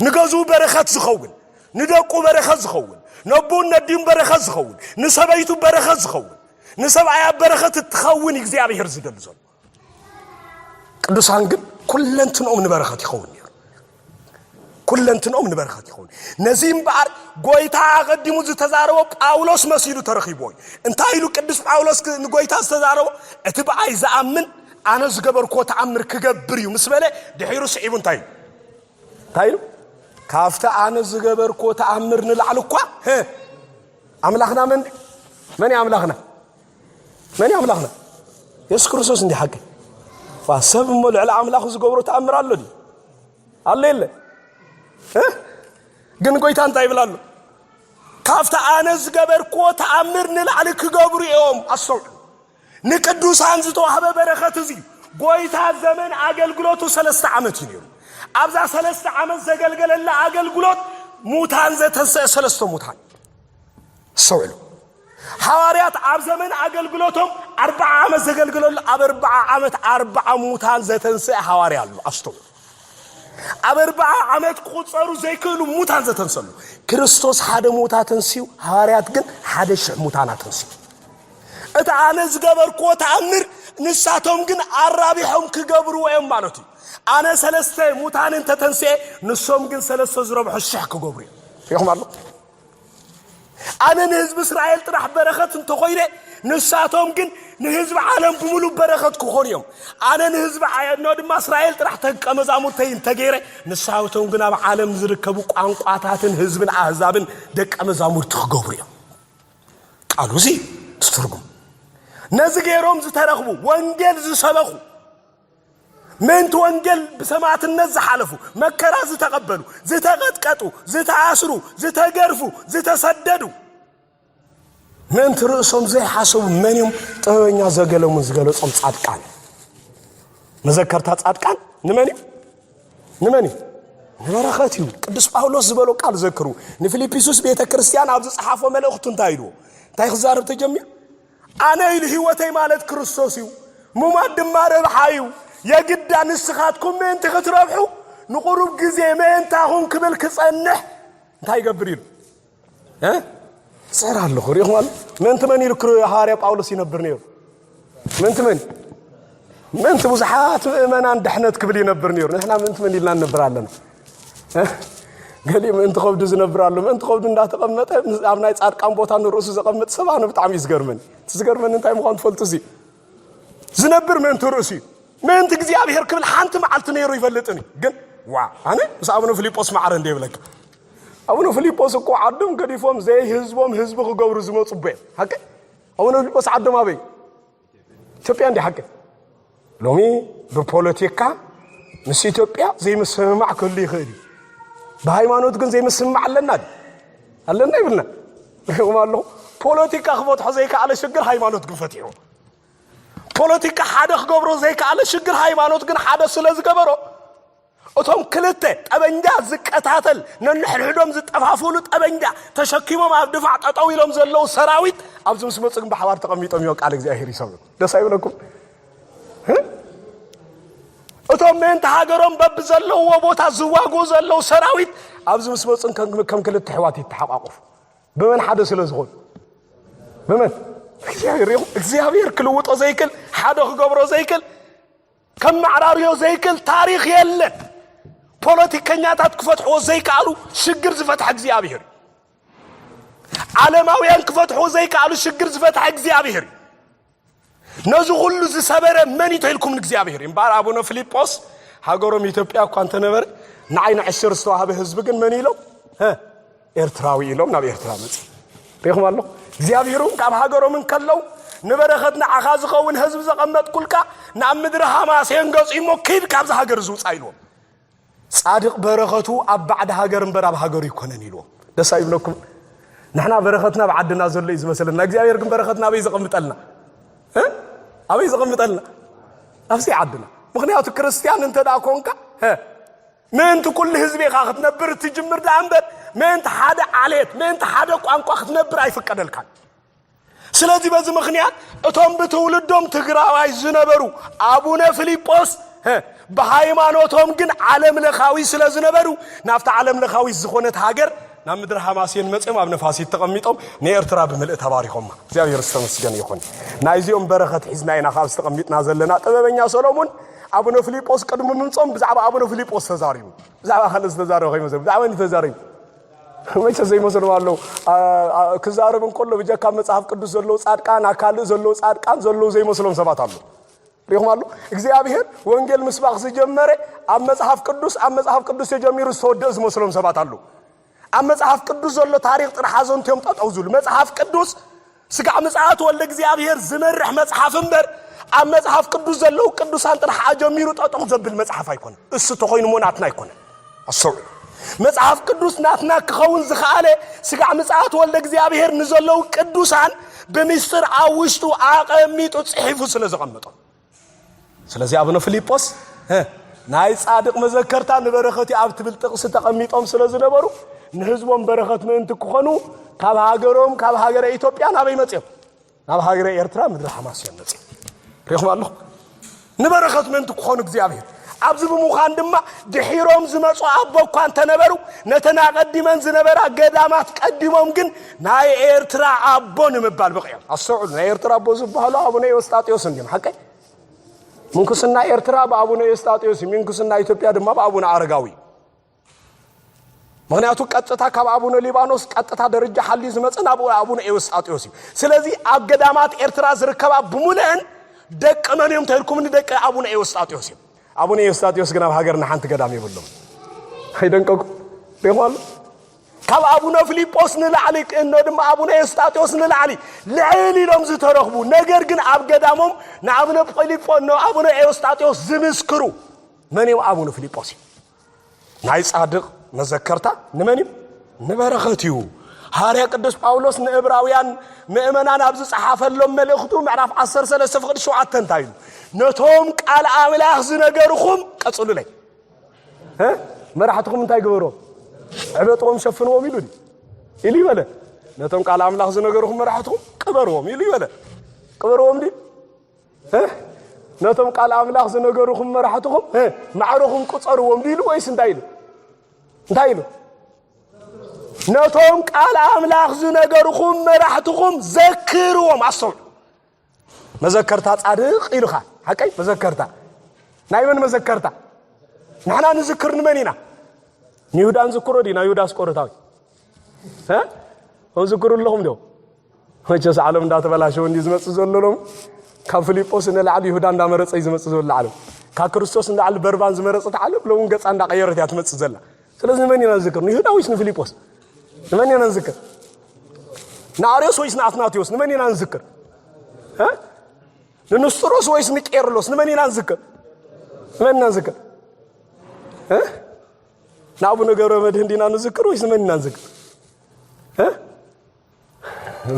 ንገዙ በረኸት ዝኸውን ንደቁ በረኸት ዝኸውን ነቡን ነዲም በረኸት ዝኸውን ንሰበይቱ በረኸት ዝኸውን ንሰብአያ በረኸት ትኸውን እግዚአብሔር ዝደሉ ዘሎ ቅዱሳን ግን ኩለንትኖም ንበረኸት ይኸውን ኩለንትኖም ንበረኸት ይኸውን ነዚህም በአር ጎይታ አቀድሙ ዝተዛረበ ጳውሎስ መሲሉ ተረኺቦይ እንታይ ኢሉ ቅዱስ ጳውሎስ ንጎይታ ዝተዛረበ እቲ በአይ ዘአምን አነ ዝገበርኮ ተአምር ክገብር እዩ ምስ በለ ድሒሩ ስዒቡ እንታይ ኢሉ ካፍተ አነ ዝገበርኮ ተአምር ንላዕል እኳ አምላኽና መን አምላኽና ኢየሱስ ክርስቶስ እንዲህ ሐቅ فسب مولع አምላኹ ዝገብሮ ተአምር አለዲ አለ የለ ግን ጎይታ እንታይ ይብላሉ ካፍተ አነ ዝገበርኮ ተአምር ንላዕል ክገብሩ እዮም አሰው ንቅዱሳን ዝተዋህበ በረኸት እዚ ጎይታ ዘመን አገልግሎቱ 3 ዓመት እዩ አብዛ 3 ዓመት ዘገልገለላ አገልግሎት ሙታን ዘተንሰ 3 ሙታን ሰውሉ ሐዋርያት አብ ዘመን አገልግሎቶም 40 ዓመት ዘገልገለላ አብ 40 ዓመት 40 ሙታን ዘተንሰ ሐዋርያ አሉ አስተው አብ 40 ዓመት ቁጥሩ ዘይክሉ ሙታን ዘተንሰሉ ክርስቶስ ሓደ ሙታን ሲው ሐዋርያት ግን ሓደ ሺህ ሙታን ተንሲው እታ አነ ዝገበርኮ ተአምር ንሳቶም ግን አራቢሖም ክገብሩ ወይም ማለት አነ 3 ሙታንን ተተንሰ ንሶም ግን 3 ዝረብሑ ሺህ ክገብሩ ይኸማሉ አነ ንህዝብ እስራኤል ጥራሕ በረኸት እንተኾይነ ንሳቶም ግን ንህዝብ ዓለም ብሙሉ በረኸት ክኾንዮም አነ ንህዝብ ነው ድማ እስራኤል ጥራሕ ተቀመዛሙርተይ እንተገይረ ንሳቶም ግን ኣብ ዓለም ዝርከቡ ቋንቋታትን ህዝብን አህዛብን ደቀመዛሙርት ክገብሩ እዮም ቃሉ እዚ ትርጉም ነዚ ገይሮም ዝተረኽቡ ወንጌል ዝሰበኹ ምንት ወንጌል በሰማዕትነት ዝሓለፉ መከራ ዝተቀበሉ ዝተቀጥቀጡ ዝተአስሩ ዝተገርፉ ዝተሰደዱ ምንት ርእሶም ዘይሓሰቡ መንዮም ጥበበኛ ዘገለሙ ዝገለጾም ጻድቃን መዘከርታ ጻድቃን ንመን ንበረኸት እዩ ቅዱስ ጳውሎስ ዝበሎ ቃል ዘክሩ ንፊልጵስዩስ ቤተ ክርስቲያን ኣብ ዝጻሓፎ መልእኽቱ እንታይ ኢሉ እንታይ ክዛረብ ተጀሚር አነ ኢሉ ህይወተይ ማለት ክርስቶስ እዩ ሙማት ድማ ረብሓ እዩ የግዳ ንስኻትኩም ምንት ክትረብሑ ንቁሩብ ጊዜ ምንታኹም ክብል ክጸንሕ እንታይ ይገብር ኢሉ صار الله خير يخوان من تمني الكرو هاري باولوس ينبر نير من تبوزحات من عند حنات قبل ينبر نير نحن من تمني لنا نبر علنا قال لي من تخوف دز نبر علنا من تخوف دنا تقمط ابنا يصادقان بوتا نرؤس زقمط سبا ነው በጣም ይዝገርመን እንታይ መሆን ፈልጡ ዚ ዝነብር ምን ተርኡሲ ምን እግዚአብሔር ክብል ሓንቲ መዓልት ነይሩ ይፈልጥኒ ግን ዋ አነ ሳብኑ ፊልጶስ ማዕረ እንደብለክ አቡነ ፊልጶስ እኮ አድም ገዲፎም ዘይ ህዝቦም ህዝብ ክገብሩ ዝመጽበ ሐቅ አቡነ ፊልጶስ አድም አበይ ኢትዮጵያ እንደ ሐቅ ሎሚ በፖለቲካ ምስ ኢትዮጵያ ዘይ መስማዕ ኩሉ ይኸዲ በሃይማኖት ግን ዘይ መስማዕ አለና ይብልና ይሁማለሁ ፖለቲካ ክፈትሖ ዘይ ካለ ሽግር ሃይማኖት ግን ፈትሑ ፖለቲካ ሓደ ክገብሮ ዘይ ካለ ሽግር ሃይማኖት ግን ሓደ ስለዝገበሮ እቶም ክልተ ጠበንጃ ዝቀታተል ነንሕድሕዶም ዝጠፋፉሉ ጠበንጃ ተሸኪሞም ኣብ ድፋዕ ጠጠው ኢሎም ዘለው ሰራዊት ኣብዚ ምስ መጽግም በሓባር ተቀሚጦም ይው ቃል እግዚአብሔር ይሰብ ደስ አይብለኩም እቶም ምን ተሃገሮም በብ ዘለው ወቦታ ዝዋጉ ዘለው ሰራዊት ኣብዚ ምስ መጽን ከም ክልተ ሕዋት ይተሓቋቁፍ በመን ሓደ ስለዝኾን በመን እግዚአብሔር ክልውጦ ዘይክል ሓደ ክገብሮ ዘይክል ከም ማዕራርዮ ዘይክል ታሪኽ የለን ፖለቲከኛታት ክፈትሑ ዘይካሉ ሽግር ዝፈትሕ እግዚአብሔር ዓለማውያን ክፈትሑ ዘይካሉ ሽግር ዝፈትሕ እግዚአብሔር ነዙ ሁሉ ዝሰበረ መን ይተልኩም እግዚአብሔር እምባር አቡነ ፊልጶስ ሃገሮም ኢትዮጵያ እኮ አንተ ነበር ንዓይነ ዕሽር ዝተዋህበ ህዝብ ግን መን ይለው ኤርትራዊ ይሎም ናብ ኤርትራ መጽ በይኹም አሎ እግዚአብሔሩም ካብ ሃገሮምን ከለው ንበረኸትና አኻዝ ኸውን ህዝብ ዘቀመጥ ኩልካ ናብ ምድረ ሃማሴን ገጽ ይሞክድ ካብ ሃገር ዝውጻ ይሎም ጻድቅ በረኸቱ ኣብ ባዕድ ሃገር እንበር ኣብ ሃገሩ ይኮነን ይሎም ደስ አይብለኩም ንሕና በረኸትና ባዕድና ዘሎ ይዝመስልና እግዚአብሔር ግን በረኸትና በይ ዘቀምጠልና አበይ ዘቀምጠልና አፍሲ ዓድና ምክንያቱ ክርስቲያን እንተዳ ኮንካ ምንት ኩል ህዝብ ይኻኽት ነብር ትጅምር ዳንበር ምንት ሓደ ዓሌት ምንት ሓደ ቋንቋ ክትነብር አይፈቀደልካን ስለዚህ በዚህ ምክንያት እቶም በትውልዶም ትግራዋይ ዝነበሩ አቡነ ፊልጶስ በሃይማኖቶም ግን ዓለም ለኻዊ ስለዝነበሩ ናፍታ ዓለም ለኻዊ ዝኾነት ሃገር ናብ ምድር ሐማስየን መጽም ኣብ ነፋሲት ተቀሚጦም ንኤርትራ ብምልእ ተባሪኾም እግዚአብሔር ይመስገን ይኹን ናይዚኦም በረኸት ሒዝናይና ካብ ዝተቀሚጥና ዘለና ጥበበኛ ሰሎሞን አቡነ ፊልጶስ ቀድሞ ምንጾም ብዛዕባ አቡነ ፊልጶስ ተዛሪቡ ብዛዕባ ኻልስ ተዛሪቡ ይመስል ብዛዕባ ተዛሪቡ ወይ ዘይመስለው አለው ክዛረብ እንቆሎ በጀካ መጽሐፍ ቅዱስ ዘሎ ጻድቃን አካል ዘሎ ጻድቃን ዘሎ ዘይመስሎም ሰባት አሉ ይሁማሉ እግዚአብሔር ወንጌል ምስባክ ሲጀመረ ኣብ መጽሐፍ ቅዱስ የጀመሩ ተወደስ መስሎም ሰባት አሉ ኣብ መጽሐፍ ቅዱስ ዘሎ ታሪክ ጥራሓዞን ተም ተጣውዙሉ መጽሐፍ ቅዱስ ስጋ መጽሐፍ ወልደ እግዚአብሔር ዝመርሕ መጽሐፍ እንበር ኣብ መጽሐፍ ቅዱስ ዘሎ ቅዱሳን ጥራሓ ጀሚሩ ተጣው ዘብል መጽሐፍ አይኮነ እሱ ተኾይኑ ሞናትና አይኮነ አሰው መጽሐፍ ቅዱስ ናትና ክኸውን ዝኻለ ስጋ መጽሐፍ ወልደ እግዚአብሔር ንዘለው ቅዱሳን በሚስጥር አውሽቱ አቀሚጡ ጽሒፉ ስለዘቀመጠ ስለዚህ አቡነ ፊልጶስ ናይ ጻድቅ መዘከርታ ንበረኸት ኣብ ትብል ጥቅስ ተቀሚጦም ስለዝነበሩ ንህዝቦም በረኸት ምንት ክኾኑ ካብ ሃገሮም ካብ ሃገረ ኢትዮጵያ ናበይ መጽም ናብ ሃገረ ኤርትራ ምድር ሐማስየን መጽም ረኸማሉ ንበረኸት ምንት ክኾኑ እግዚአብሔር ኣብዚ ብምዃን ድማ ድሒሮም ዝመጹ ኣቦኳ ተነበሩ ነተና ቀዲመን ዝነበራ ገዳማት ቀዲሞም ግን ናይ ኤርትራ ኣቦ ንምባል በቂዮም ኣስዑድ ናይ ኤርትራ ኣቦ ዝበሃሉ አቡነ ኤዎስጣቴዎስ እንዲም ሓቀይ ምንኩስና ኤርትራ በአቡነ ኤዎስጣቴዎስ ምንኩስና ኢትዮጵያ ድማ በአቡነ አረጋዊ ምክንያቱ ቀጥታ ካብ አቡነ ሊባኖስ ቀጥታ ደረጃ ሐሊ ዝመጽና አቡነ ኤዎስጣቴዎስ ስለዚህ ኣብ ገዳማት ኤርትራ ዝርከባ ብሙለን ደቀ መንዮም ተልኩም ደቀ አቡነ ኤዎስጣቴዎስ አቡነ ኤዎስጣቴዎስ ግን ኣብ ሃገርና ሓንቲ ገዳም ይብሎም አይደንቀኩ በኋላ ካብ አቡነ ፊልጶስ ንላዕሊ እንዶ ድማ አቡነ ኤዎስጣቴዎስ ንላዕሊ ለዓሊሎም ዝተረኽቡ ነገር ግን ኣብ ገዳሞም ንአቡነ ፊልጶስ ነው አቡነ ኤዎስጣቴዎስ ዝምስክሩ መንዮም አቡነ ፊልጶስ ናይ ጻድቅ መዘከርታ ንመንም ንበረኸትዩ ሐዋርያ ቅዱስ ጳውሎስ ንዕብራውያን ምእመናን ኣብዚ ጻሐፈሎም መልእኽቱ ምዕራፍ 13 ፍቅድ 7 እንታይሉ ነቶም ቃል አምላኽ ዝነገርኩም ቀጽሉ ላይ መራሕትኩም እንታይ ግበሮ ዕበጦም ሸፍንዎም ይሉ ኢሉ ይበለ ነቶም ቃል አምላኽ ዝነገርኩም መራሕትኩም ቅበርዎም ኢሉ ይበለ ቅበርዎም ዲ ነቶም ቃል አምላኽ ዝነገርኩም መራሕትኩም ማዕረኩም ቁጸርዎም ዲሉ ወይስ እንታይ ኢሉ እንታይ ኢሉ ነቶም ቃል አምላኽ ዝነገርኩም መራሕትኩም ዘክርዎም አሰው መዘከርታ ጻድቅ ኢሉኻ حقي مذكرتا نايمن مذكرتا نحنا نذكر نمنينا يهودا نذكروا دي يهودا سقورتاوي ها نذكر لهم دو وجس عالم دا تبلاشو اندي زمص زللهم كفيلጶس نلعل يهودا اندامرص يزمص زل عالم ككريستوس نلعل بربان زمرص تعالم لون ገጻ እንዳቀየረት ያትመጽ ዘላ ስለዚህ ነመኒና ዝክር ነው ይሁዳ ወይስ ፊልጶስ ነመኒና ዝክር ናሪዮስ ወይስ አትናቴዎስ ነመኒና ዝክር ها ንንስጥሮስ ወይስ ንቄርሎስ ነመኒና ዝክር ነመኒና ዝክር ها ናቡነ ገብረ መድኅን ዲና ንዝክር ወይስ ነመኒና ዝክር ها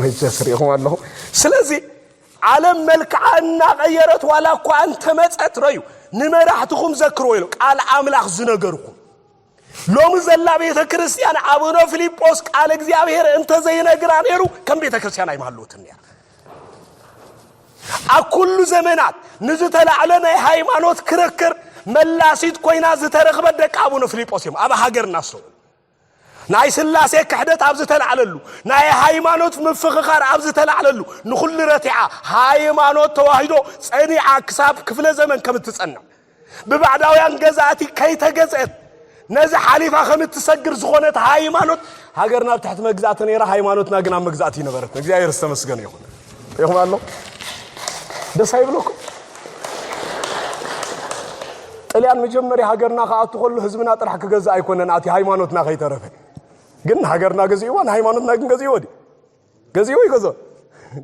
ወይስ ስሪኹም አለሁ ስለዚህ ዓለም መልክዓና ቀየረት ዋላኳ አንተ መጸት ረዩ ንመራሕትኩም ዘክሩ ይሉ ቃል አምላኽ ዝነገርኩም ሎሙ ዘላ ቤተ ክርስቲያን አቡነ ፊልጶስ ቃል እግዚአብሔር እንተ ዘይነግራ ነሩ ከም ቤተ ክርስቲያን አይማሉትን ያ አኩሉ ዘመናት ንዝተላዕለና ሃይማኖት ክርክር መላሲት ኮይና ዝተረኽበ ደቀ አቡነ ፊልጶስ አባ ሀገርና ሰው ናይ ስላሴ ክሕደት ኣብ ዝተላዕለሉ ናይ ሃይማኖት ምፍኽኻር ኣብ ዝተላዕለሉ ንኹሉ ረቲዓ ሃይማኖት ተዋሂዶ ጸኒዓ ክሳብ ክፍለ ዘመን ከም ትጸንዕ ብባዕዳውያን ገዛእቲ ከይተገጸት ነዚ ሓሊፋ ከም ትሰግር ዝኾነት ሃይማኖት ሃገርና ብታሕቲ መግዛእቲ ነይራ ሃይማኖትና ግን ኣብ መግዛእቲ ነበረት እግዚአብሔር ዝተመስገነ ይኹን ይኹን አሎ ደስ አይብሎኩም ጣሊያን መጀመሪያ ሃገርና ካአቱ ሁሉ ህዝብና ጥራሕ ከገዛ አይኮነን አቲ ሃይማኖትና ከይተረፈ ግን ሃገርና ገዚዋን ሃይማኖትና ግን ገዚወዲ ገዚው ይገዛ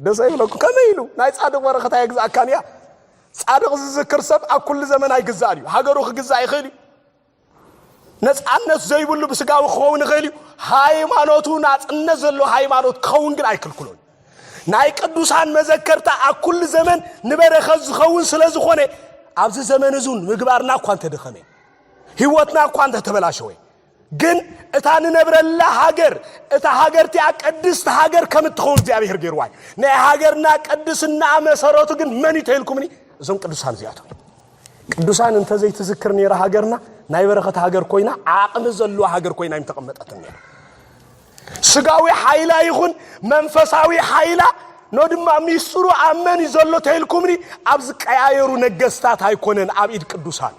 ደስ አይብሎኩም ከመይሉ ናይ ጻድቅ ወረኸታ ይግዛ አካንያ ጻድቅ ዝዝክር ሰብ አኩል ዘመን አይግዛልዩ ሃገሩ ክግዛ አይኸሊ ነጻነት ዘይብሉ በስጋው ኾውን ኸሊ ሃይማኖቱ ናጽነት ዘሎ ሃይማኖት ኸውን ግን አይክልኩሎን ናይ ቅዱሳን መዘከርታ አኩል ዘመን ንበረኸት ዝኸውን ስለዝኾነ ኣብዚ ዘመን ዙን ምግባርና ኳን ተደኸመ ህይወትና ኳን ተበላሸወ ግን እታን ነብረላ ሀገር እታ ሀገርቲ አቀድስት ሀገር ከምትሆን እግዚአብሔር ገርዋይ ናይ ሀገርና ቅድስና መሰረቱ ግን ማን ይተልኩምኒ እዞም ቅዱሳን ዚያቶ ቅዱሳን እንተ ዘይትዝክር ነራ ሀገርና ናይ በረከት ሀገር ኮይና አቅም ዘሎ ሀገር ኮይና ይምተቀመጣት ነራ ስጋዊ ኃይላ ይሁን መንፈሳዊ ኃይላ ነው ድማ ሚስጥሩ አመን ይዘሎ ተልኩምኒ አብዝ ቀያየሩ ነገስታት አይኮነን አብኢድ ቅዱሳን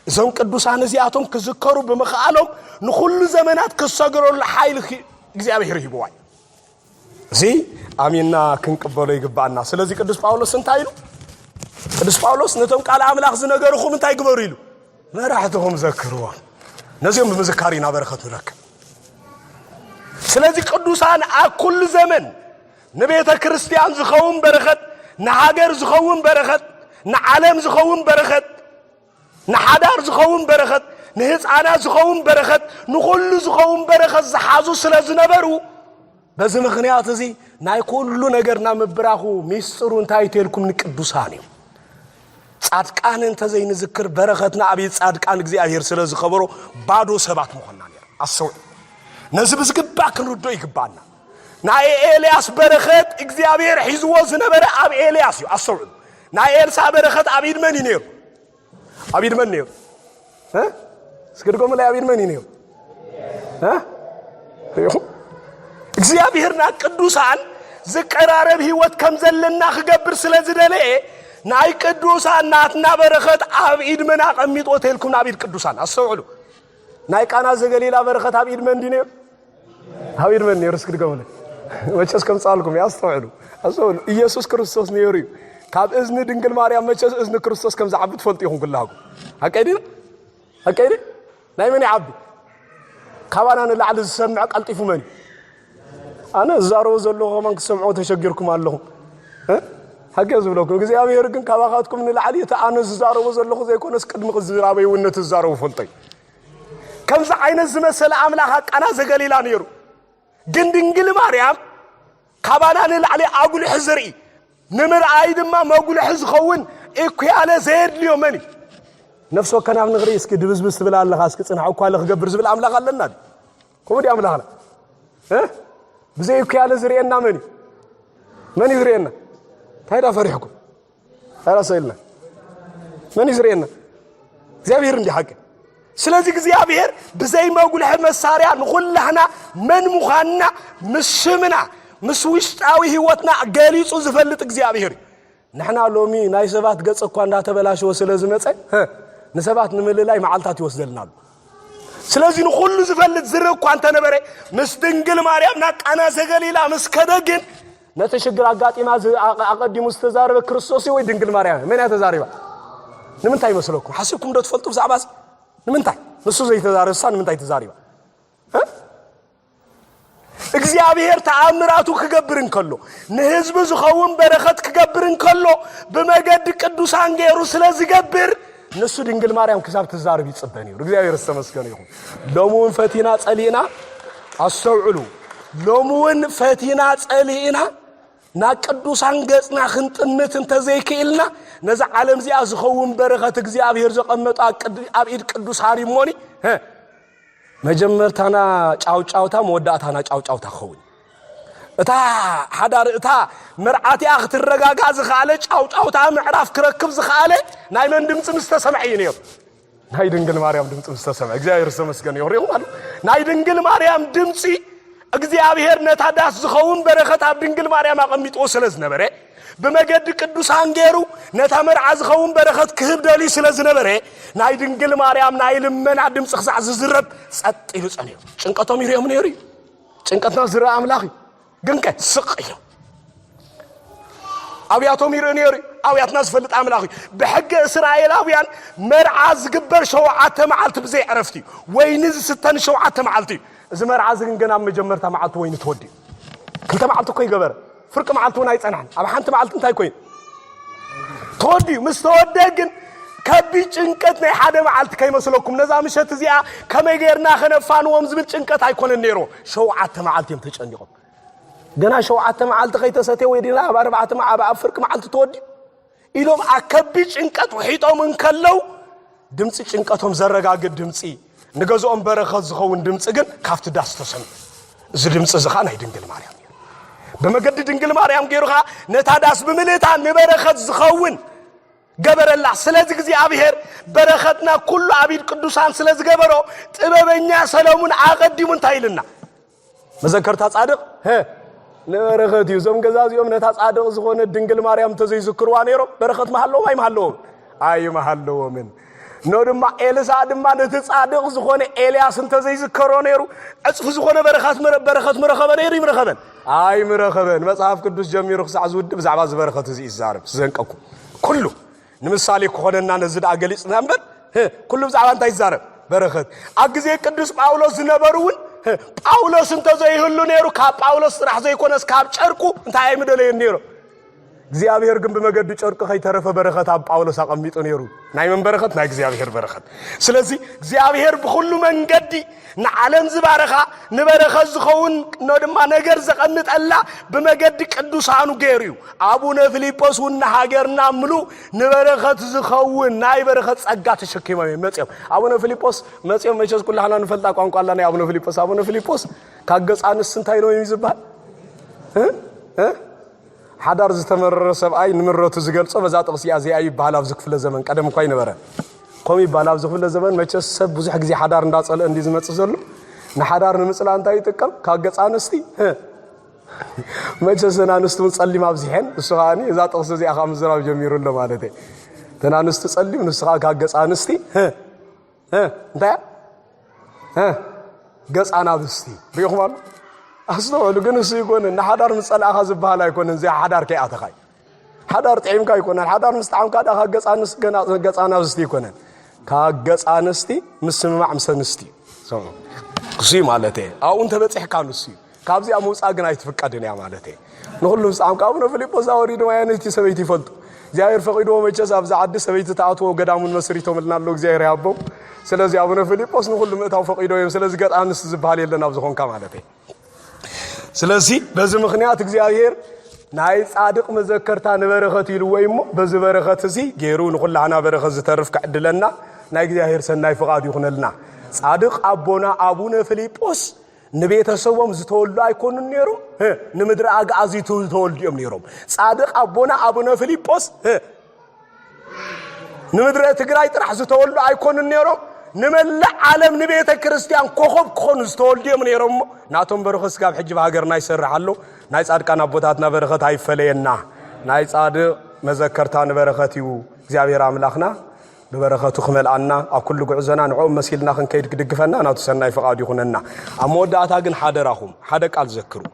እዞም ቅዱሳን እዚያቶም ክዝከሩ በመኻሎም ንኹሉ ዘመናት ክሰግሩሉ ኃይል እግዚአብሔር ይብዋይ እዚ አሜንና ክንቀበለው ይግባና ስለዚህ ቅዱስ ጳውሎስ እንታይሉ ቅዱስ ጳውሎስ ነቶም ቃል አምላክ ዝነገርኩም እንታይ ግበሩ ይሉ መራሕተኩም ዘክሩዋ ነዚህም በመዝካሪና በረከቱ ለክ ስለዚህ ቅዱሳን አኩል ዘመን ነቤተ ክርስቲያን ዝኸውን በረከት ንሃገር ዝኸውን በረከት ንዓለም ዝኸውን በረከት ንሓዳር ዝኸውን በረከት ንህፃናት ዝኸውን በረከት ንኹሉ ዝኸውን በረከት ዝሓዙ ስለዝነበሩ በዚ ምኽንያት እዚ ናይ ኩሉ ነገርና ምብራኹ ሚስጥሩ እንታይ ተልኩም ንቅዱሳን እዩ ጻድቃን እንተ ዘይንዝክር በረከትና አብይ ጻድቃን እግዚአብሔር ስለዝኸበሮ ባዶ ሰባት መሆንና ነር አሰው ነዚ ብዝግባ ክንርዶ ይግባና ናይ ኤልያስ በረከት እግዚአብሔር ሒዝዎ ዝነበረ አብ ኤልያስ እዩ አሰው ናይ ኤልሳ በረከት አብይድ መን ይነር አብይድ መን ነው እስከድጎም ላይ አብይድ መን ነው እግዚአብሔርና ቅዱሳን ዝቀራረብ ህይወት ከምዘለና ክገብር ስለዝደለ ናይ ቅዱሳን ናትና በረከት አብይድ መን አቀሚጦ ተልኩም አብይድ ቅዱሳን አሰውሉ ናይ ቃና ዘገሊላ በረከት አብይድ መን ዲነር አብይድ መን ነው እስከድጎም ላይ ወቸስ ከምጻልኩም ያስተውሉ አሰውሉ ኢየሱስ ክርስቶስ ነው ይሪ ካብ እዝኒ ድንግል ማርያም መቸስ እዝኒ ክርስቶስ ከም ዝዓብት ፈልጥ ይኹን ኩላሁ አቀይዲ ናይ መን ይዓቢ ካባና ንላዕሊ ዝሰምዕ ቀልጢፉ መን አነ ዛሮ ዘለኹ ማን ክሰምዑ ተሸጊርኩም ኣለኹ حاجه زبلوكم እግዚአብሔር ግን ካባኻትኩም ንላዕሊ ተአነ ዝዛረቡ ዘለኹ ዘይኮነስ ቅድም ዝራበይ ወነት ዝዛረቡ ፈልጠይ ከምዛ አይነት ዝመሰለ አምላክ ቃና ዘገሊላ ነይሩ ግን ድንግል ማርያም ካባና ንላዕሊ አጉልሕ ዝርኢ ንምርአይ ድማ መጉልሕ ዝኸውን እኩያለ ዘይድልዮ መኒ ነፍሶ ከናብ ንግሪ እስኪ ድብዝብዝ ትብል ኣለኻ እስኪ ጽንዓው እኳ ለኽገብር ዝብል አምላክ ኣለና ኮሞዲ አምላክና ብዘይ እኩያለ ዝርኤና መኒ ዝርኤና ታይዳ ፈሪሕኩም አራሰይልና መኒ ዝርኤና እግዚአብሔር እንዲ ሐቅ ስለዚህ እግዚአብሔር በዘይ መጉልሕ መሳሪያ ንኹላህና መን ሙኻና ምስምና ምስውሽጣዊ ህይወትና ገሊጹ ዝፈልጥ እግዚአብሔር ንሕና ሎሚ ናይ ሰባት ገጽ እኳ እንዳተበላሸው ስለዝመጸ ንሰባት ንምልላይ መዓልታት ይወስደልናሉ ስለዚህ ንኹሉ ዝፈልጥ ዝርእ እኳ እንተ ነበረ ምስ ድንግል ማርያምና ቃና ዘገሊላ ምስ ከደግን ነተሽግር አጋጢማ አቀዲሙ ዝተዛረበ ክርስቶስ ወይ ድንግል ማርያም ምን ያተዛረባ ንምንታይ መስለኩም ሐሲብኩም ዶ ትፈልጡ ብዛዕባስ ንምንታይ ንሱ ዘይተዛረበሳ ንምንታይ ተዛረባ እግዚአብሔር ተአምራቱ ክገብርን ከሎ ንህዝብ ዝኸውን በረከት ክገብርን ከሎ በመገድ ቅዱሳን ገይሩ ስለዝገብር ንሱ ድንግል ማርያም ክሳብ ተዛረብ ይጽበን ይሩ እግዚአብሔር ተመስገነ ይሁን ሎሙን ፈቲና ጸሊና አሰውዑሉ ሎሙን ፈቲና ጸሊና ና ቅዱሳን ገጽና ክንጥምት እንተ ዘይክኢልና ነዛ ዓለም ዚኣ ዝኸውን በረከት እግዚአብሔር ዘቀመጣ አብኢድ ቅዱሳን ይሞኒ መጀመርታና ጫውጫውታ መወዳእታና ጫውጫውታ ኸውን እታ ሓዳር እታ መርዓቲያ ክትረጋጋ ዝኻለ ጫውጫውታ ምዕራፍ ክረክብ ዝኻለ ናይ መን ድምጽ ምስተሰምዕ ይነር ናይ ድንግል ማርያም ድምጽ ምስተሰምዕ እግዚአብሔር ተመስገነ ይሁን ናይ ድንግል ማርያም ድምጽ እግዚአብሔር ነታዳስ ዝኸውን በረከት አብ ድንግል ማርያም አቀሚጦ ስለዝነበረ በመገድ ቅዱሳን ገይሩ ነታመርዓ ዝኸውን በረከት ክህብ ደሊ ስለዝነበረ ናይ ድንግል ማርያም ናይ ልመና ድምጽ ክሳዕ ዝዝረብ ጸጥ ኢሉ ጸንዩ ጭንቀቶም ይርዮም ነይሩ ጭንቀትና ዝረአ አምላኽ ግንቀ ስቅ ኢሉ አብያቶም ይርኡ ነይሩ አብያትና ዝፈልጥ አምላኽ በሕገ እስራኤላውያን መርዓ ዝግበር ሸውዓተ መዓልቲ ብዘይ ዕረፍቲ ወይኒ ዝስተን ሸውዓተ መዓልቲ እዚ መርዓ ዝግን ገና መጀመርታ መዓልቲ ወይኒ ተወዲ ክልተ መዓልቲ ኮይ ገበረ ፍርቅ መዓልቲ ወና ይጸናን አብ ሓንቲ መዓልቲ እንታይ ኮይ ተወዲ ምስተወደግን ከቢ ጭንቀት ናይ ሓደ መዓልቲ ከይመስለኩም ነዛ ምሸት እዚኣ ከመይ ገርና ከነፋንዎም ዝብል ጭንቀት አይኮነን ነይሮ ሸውዓተ መዓልቲ እዮም ተጨኒቆም ገና ሸውዓተ መዓልቲ ከይተሰተ ወይ ዲና አብ አርባዕተ መዓልቲ ፍርቅ መዓልቲ ተወዲ ኢሎም አከቢ ጭንቀት ወሒጦም እንከለው ድምጽ ጭንቀቶም ዘረጋግድ ድምጽ ንገዝኦም በረኸት ዝኸውን ድምጽ ግን ካፍቲ ዳስ ተሰምዕ እዚ ድምጽ ዝኻ ናይ ድንግል ማርያም እዩ በመገዲ ድንግል ማርያም ገይሩኻ ነታ ዳስ ብምልእታ ንበረኸት ዝኸውን ገበረላ ስለዚ እግዚአብሔር በረኸትና ኩሉ አቢድ ቅዱሳን ስለዚ ገበሮ ጥበበኛ ሰሎሞን አቀዲሙ እንታይልና መዘከርታ ጻድቅ ንበረኸት ይዞም ገዛዚኦም ነታ ጻድቅ ዝኾነ ድንግል ማርያም ተዘይዝክርዋ ነይሮም በረኸት መሃለዎም አይ መሃለዎምን ነው ድማ ኤልሳ ድማ ነቲ ጻድቅ ዝኾነ ኤልያስ እንተዘይዝከሮ ነይሩ ዕጽፍ ዝኾነ በረኸት ምረኸበ ነይሩ ይምረኸበን አይ ምረኸበን መጽሐፍ ቅዱስ ጀሚሩ ክሳዕ ዝውድ ብዛዕባ ዝበረኸት እዚ ይዛረብ ዘንቀኩ ኩሉ ንምሳሌ ኮኾነና ነዝድ አገሊጽና ነበር ኩሉ ብዛዕባ እንታይ ይዛረብ በረኸት አግዜ ቅዱስ ጳውሎስ ዝነበሩን ጳውሎስ እንተዘይህሉ ነይሩ ካብ ጳውሎስ ስራሕ ዘይኮነስ ካብ ጨርቁ እንታይ አይምደለየ ነይሩ እግዚአብሔር ግን በመገዱ ጨርቅ ከይተረፈ በረኸት አብ ጳውሎስ አቀሚጡ ነይሩ ናይ መን በረኸት ናይ እግዚአብሔር በረኸት ስለዚህ እግዚአብሔር በሁሉ መንገዲ ንዓለም ዝባረኻ ንበረኸት ዝኸውን ነው ድማ ነገር ዘቀምጠላ በመገዲ ቅዱሳኑ ገይሩ አቡነ ፊልጶስ ወና ሃገርና ምሉ ንበረኸት ዝኸውን ናይ በረኸት ጸጋ ተሸክመው መጽኦም አቡነ ፊልጶስ መጽኦም መቸስ ኩላና ንፈልጣ ቋንቋላ ናይ አቡነ ፊልጶስ ካገጻንስ እንታይ ነው የሚዝባል حدار زتمرر سبعي نمرت زجلص بزات قصي أزياء بحلاف زكفل الزمن قدم كوي نبره قومي بحلاف زكفل الزمن ما تشسب بزح جزي حدار نداس على اندي زمت زلو نحدار نمثل أنت يتكلم كاجس أنستي ما تشسنا نستون تصلي ما بزحن السخاني زات قصي أخام زراب جميل ولا ما ندري تنا نستصلي ونسخا كاجس أنستي انت جس أنا بستي بيخمر أصلاً لو كانوا سيكون إن حدار مسألة أخذ بحاله يكون إن زي حدار كي أتخاي حدار تعيم كا يكون الحدار مستعم كذا خجز أنس خجز أنا وستي يكونن خجز أنستي مسمع مسنستي سو قصي مالته أو أنت بتحكي نسي كابزي أموس أجناي تفكر الدنيا مالته نقول له مسعم كابنا فيليبوس أوريد ما يعني تسويتي فلت زاير فقيدو ما يجلس أبز عد سويت تعاطوا وقدام المسريتهم لنا لوك زاير يابو سلزي أبونا فيليبوس نقول له متى فقيدو يوم سلزي قد أنس زبالي لنا بزخون كمالته ስለዚህ በዚህ ምክንያት እግዚአብሔር ናይ ጻድቅ መዘከርታ ንበረኸት ይልወይሞ በዚህ በረኸት እዚ ገይሩ ንኹላና በረኸት ዝተርፍ ከዕድለና ናይ እግዚአብሔር ሰናይ ፍቃድ ይኹነልና ጻድቅ አቦና አቡነ ፊልጶስ ንቤተሰቦም ዝተወልዱ አይኮኑን ነይሩ ንምድረ አጋዚቱ ዝተወልዱም ነይሮም ጻድቅ አቦና አቡነ ፊልጶስ ንምድረ ትግራይ ጥራሕ ዝተወልዱ አይኮኑን ነይሮም نمل عالم نبيت كريستيان كوخب كون استولدي من يرم ناتهم برخص قاب حج بهاجرنا يسرح له نايس عاد كان أبوتاتنا برخت هاي فلينا نايس عاد مذكرتان برختيو زعبير عملاخنا ببرخته خمل عنا أكل جعزنا نعوم مسيلنا خن كيد دقفنا ناتسنا يفقاد يخوننا أمود أتاجن حدرهم حدك أذكروا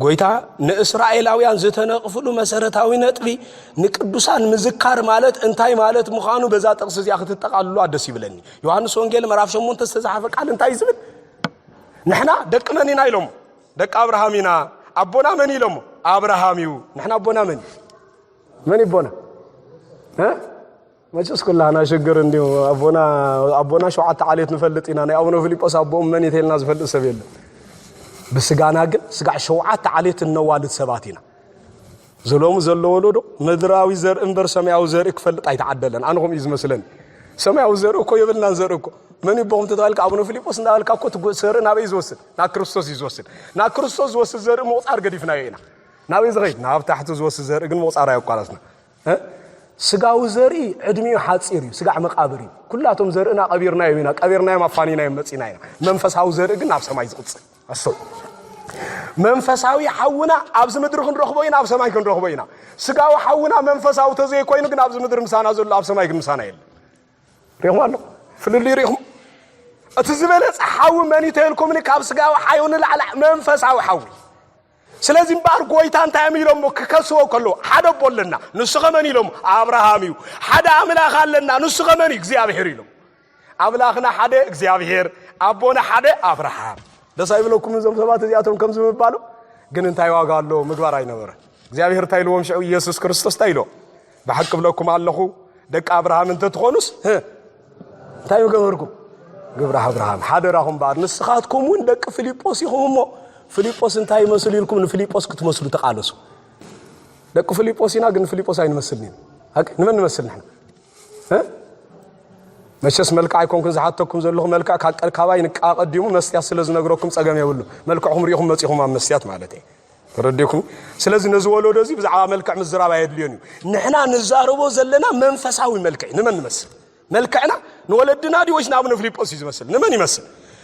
قويتا نإسرائيلاويان زتنا قفلوا مسارتاوي نتبي نقدسان مذكر مالت انتاي مالت مخانو بذات قصص ياخذ التقاللو ادسي بلني يوحنس وانجيل مراف 8 تستحف قال انتاي زبل نحنا دق منينا يلوم دق ابراهامينا ابونا من يلوم ابراهاميو نحنا ابونا من يبونا ما جس كلها انا شجر انديو ابونا شوعت عليت نفلطينا انا ابونا فيليبوس ابو من يتلنا زفل سبيل بسجانا جل سجع شوعات عليت النوالد سباتينا زلوم زلولو مدراوي زر انبر سماوي زر اكفل يتعدلن انهم يزمسلن سماوي زر اكو يبلنا زر اكو من يبوم تتالك ابو فيليبوس እንዳልካ እኮ ትጎሰር ናበ ይዝወስድ ና ክርስቶስ ይዝወስድ ና ክርስቶስ ዝወስድ ዘር ሞጻር ገዲፍና ይና ናበ ዝገይ ናብ ታሕቱ ዝወስድ ዘር ግን ሞጻር ያቋራስና ስጋው ዘሪ ዕድሚው ሓጺር ስጋ መቃብሪ ኩላቶም ዘርና ቀቢርና ማፋኒና ይመጽና ይና መንፈሳው ዘር ግን ኣብ ሰማይ ዝቅጽ أصل منفساوي حونا أبز مدر خن رخبوينا أبز سماي خن رخبوينا سجاو حونا منفساو تزي كوينو كن أبز مدر مسانا زول أبز سماي خن مسانا يل ريهم الله فللي ريهم أتزبلت حاو مني تهلكم منك أبز سجاو حيون العلا منفساو حاوي سلازم بار قويتان تعملهم كسوة كله حدا بولنا نسخمني لهم أبراهاميو حدا عملا خالنا نسخمني إخزيابهير لهم أبلاخنا حدا إخزيابهير أبونا حدا أبراهام ده سايبلكم من زمزمات زياتهم كم زمن بالو جن انتي واقع له مقبار أي نبرة زيابهير تايلو ومشي يسوع كريستوس تايلو بحق بلكم الله دك أبراهام انت تخونس تايو جبركم جبر أبراهام حدا راهم بعد نسخاتكم وين دك فيليبوس يخومو فيليبوس انتي مسؤولينكم من فيليبوس كنت مسؤول تقالسوا دك فيليبوس هنا جن فيليبوس أي مسؤولين هك نمن نمثل نحن مشيس ملك عيكم زحتكم زلهم ملك كاكل كاباين قديمو مستيات سلاز نغركم صقم يبلو ملكهم ريهم مصيهم مستيات معناته رديكم سلاز نزولو دزي بزعا ملك مزرابا يدليوني نحنا نزاربو زلنا منفساوي ملك نمن نمسل ملكنا نولدنا دي واش نابن فيليبوس يمسل نمن يمسل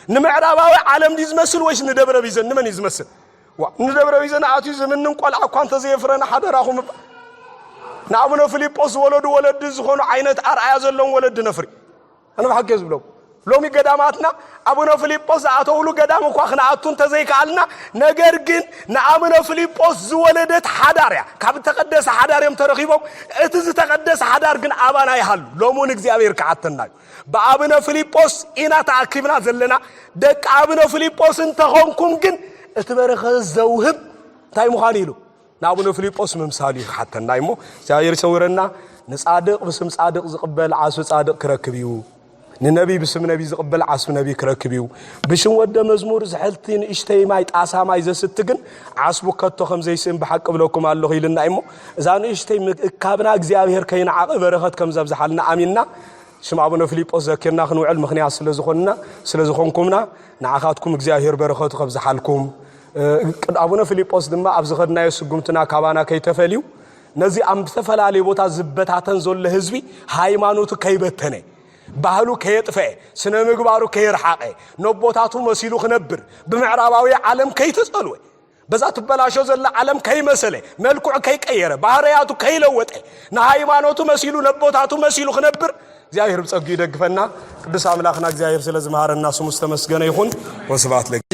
نمعرباوي عالم دي يمسل واش ندبر بيزن نمن يمسل ندبر بيزن اتي زمن نقول اكو انت زيفرنا حدراهم نابن فيليبوس ولد زخونو عينت ارعيا زلون ولد نفري أنا بحكي زبلو لو مي قداماتنا أبونا فيليبوس أتولو قدام وخاخنا أتون تزيك علنا نجرجن نأبونا فيليبوس زولدت حداريا كاب تقدس حداريا مترخيبهم اتز تقدس حدار جن أبانا يحل لو مو نجزي أبير كعتنا بأبونا فيليبوس إنا تعكبنا زلنا دك أبونا فيليبوس انت هونكم جن اتبرخ الزوهب تاي مخانيلو نأبونا فيليبوس ممسالي حتى نايمو ساير سورنا نصادق بسم صادق زقبل عاسو صادق كركبيو النبي بسم نبي زقبل عاسو نبي كركبيو بشن ود مزمور زحلتين اشتي ماي طاسا ماي زستكن عاسبو كتو خمزي سم بحق بلوكم الله يلنا ايمو زان اشتي كابنا اغزيابير كاين عاق برخت كم زبزحلنا اميننا شم ابونا فيليبوس ذكرنا خنوعل مخنيا سلازخوننا سلازخونكمنا نعاخاتكم اغزيابير برخت خبزحالكم ابونا فيليبوس دما ابزخدنا يسغمتنا كابانا كيتفليو نزي ام تفلالي بوتا زبتاتن زول لهزبي هايمانوتو كيبتنه ባህሉ ከየጥፈ ስነ ምግባሩ ከይርሐቀ ነቦታቱ መስይሉ خنبر በመዕራባዊ ዓለም ከይተጸልወ በዛ ተበላሽው ዘለ ዓለም ከይመሰለ መልኩዕ ከይቀየረ ባህሪያቱ ከይለወጠ ንሃይማኖቱ መስይሉ ነቦታቱ መስይሉ خنبر እግዚአብሔር በጸጋው ይደግፈና ቅዱስ አምላክና እግዚአብሔር ስለዚህ ማረና ስሙ ተመስገነ ይሁን ወስብሐት